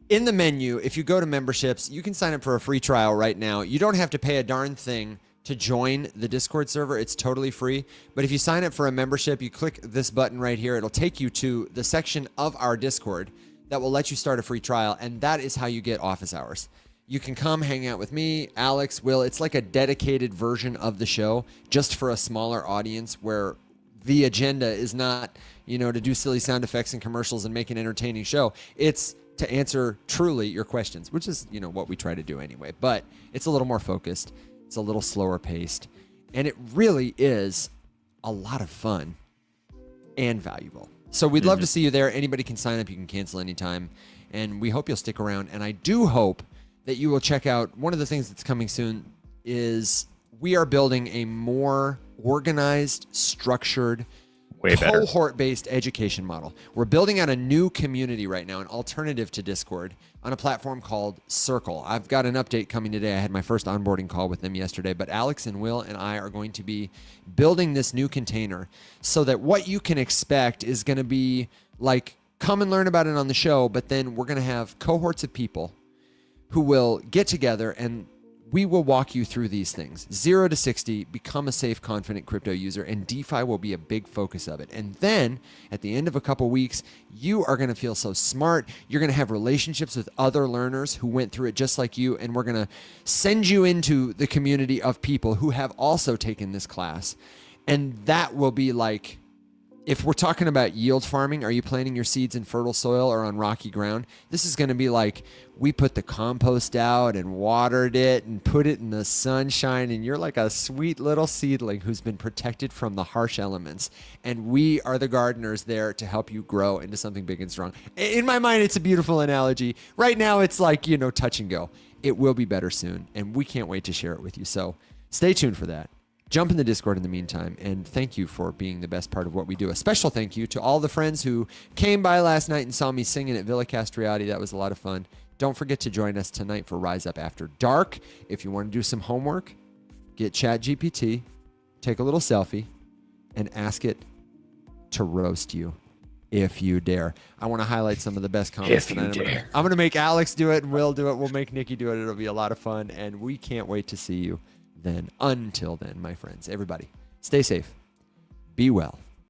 In the menu, if you go to memberships, you can sign up for a free trial right now. You don't have to pay a darn thing to join the Discord server. It's totally free. But if you sign up for a membership, you click this button right here. It'll take you to the section of our Discord that will let you start a free trial. And that is how you get office hours. You can come hang out with me, Alex, Will. It's like a dedicated version of the show just for a smaller audience, where the agenda is not, to do silly sound effects and commercials and make an entertaining show. It's to answer truly your questions, which is, what we try to do anyway. But it's a little more focused. It's a little slower paced. And it really is a lot of fun and valuable. So we'd love to see you there. Anybody can sign up. You can cancel anytime. And we hope you'll stick around. And I do hope that you will check out one of the things that's coming soon is we are building a more organized, structured, cohort-based education model. We're building out a new community right now, an alternative to Discord, on a platform called Circle. I've got an update coming today. I had my first onboarding call with them yesterday, but Alex and Will and I are going to be building this new container so that what you can expect is going to be like, come and learn about it on the show, but then we're going to have cohorts of people who will get together and we will walk you through these things. 0 to 60, become a safe, confident crypto user, and DeFi will be a big focus of it. And then at the end of a couple weeks, you are going to feel so smart. You're going to have relationships with other learners who went through it just like you, and we're going to send you into the community of people who have also taken this class. And that will be like, if we're talking about yield farming, are you planting your seeds in fertile soil or on rocky ground? This is going to be like, we put the compost out and watered it and put it in the sunshine, and you're like a sweet little seedling who's been protected from the harsh elements. And we are the gardeners there to help you grow into something big and strong. In my mind, it's a beautiful analogy. Right now, it's like, touch and go. It will be better soon, and we can't wait to share it with you. So stay tuned for that. Jump in the Discord in the meantime, and thank you for being the best part of what we do. A special thank you to all the friends who came by last night and saw me singing at Villa Castriati. That was a lot of fun. Don't forget to join us tonight for Rise Up After Dark. If you want to do some homework, get ChatGPT, take a little selfie, and ask it to roast you if you dare. I want to highlight some of the best comments tonight. I'm going to make Alex do it, and Will do it. We'll make Nicky do it. It'll be a lot of fun, and we can't wait to see you then. Until then, my friends, everybody, stay safe, be well,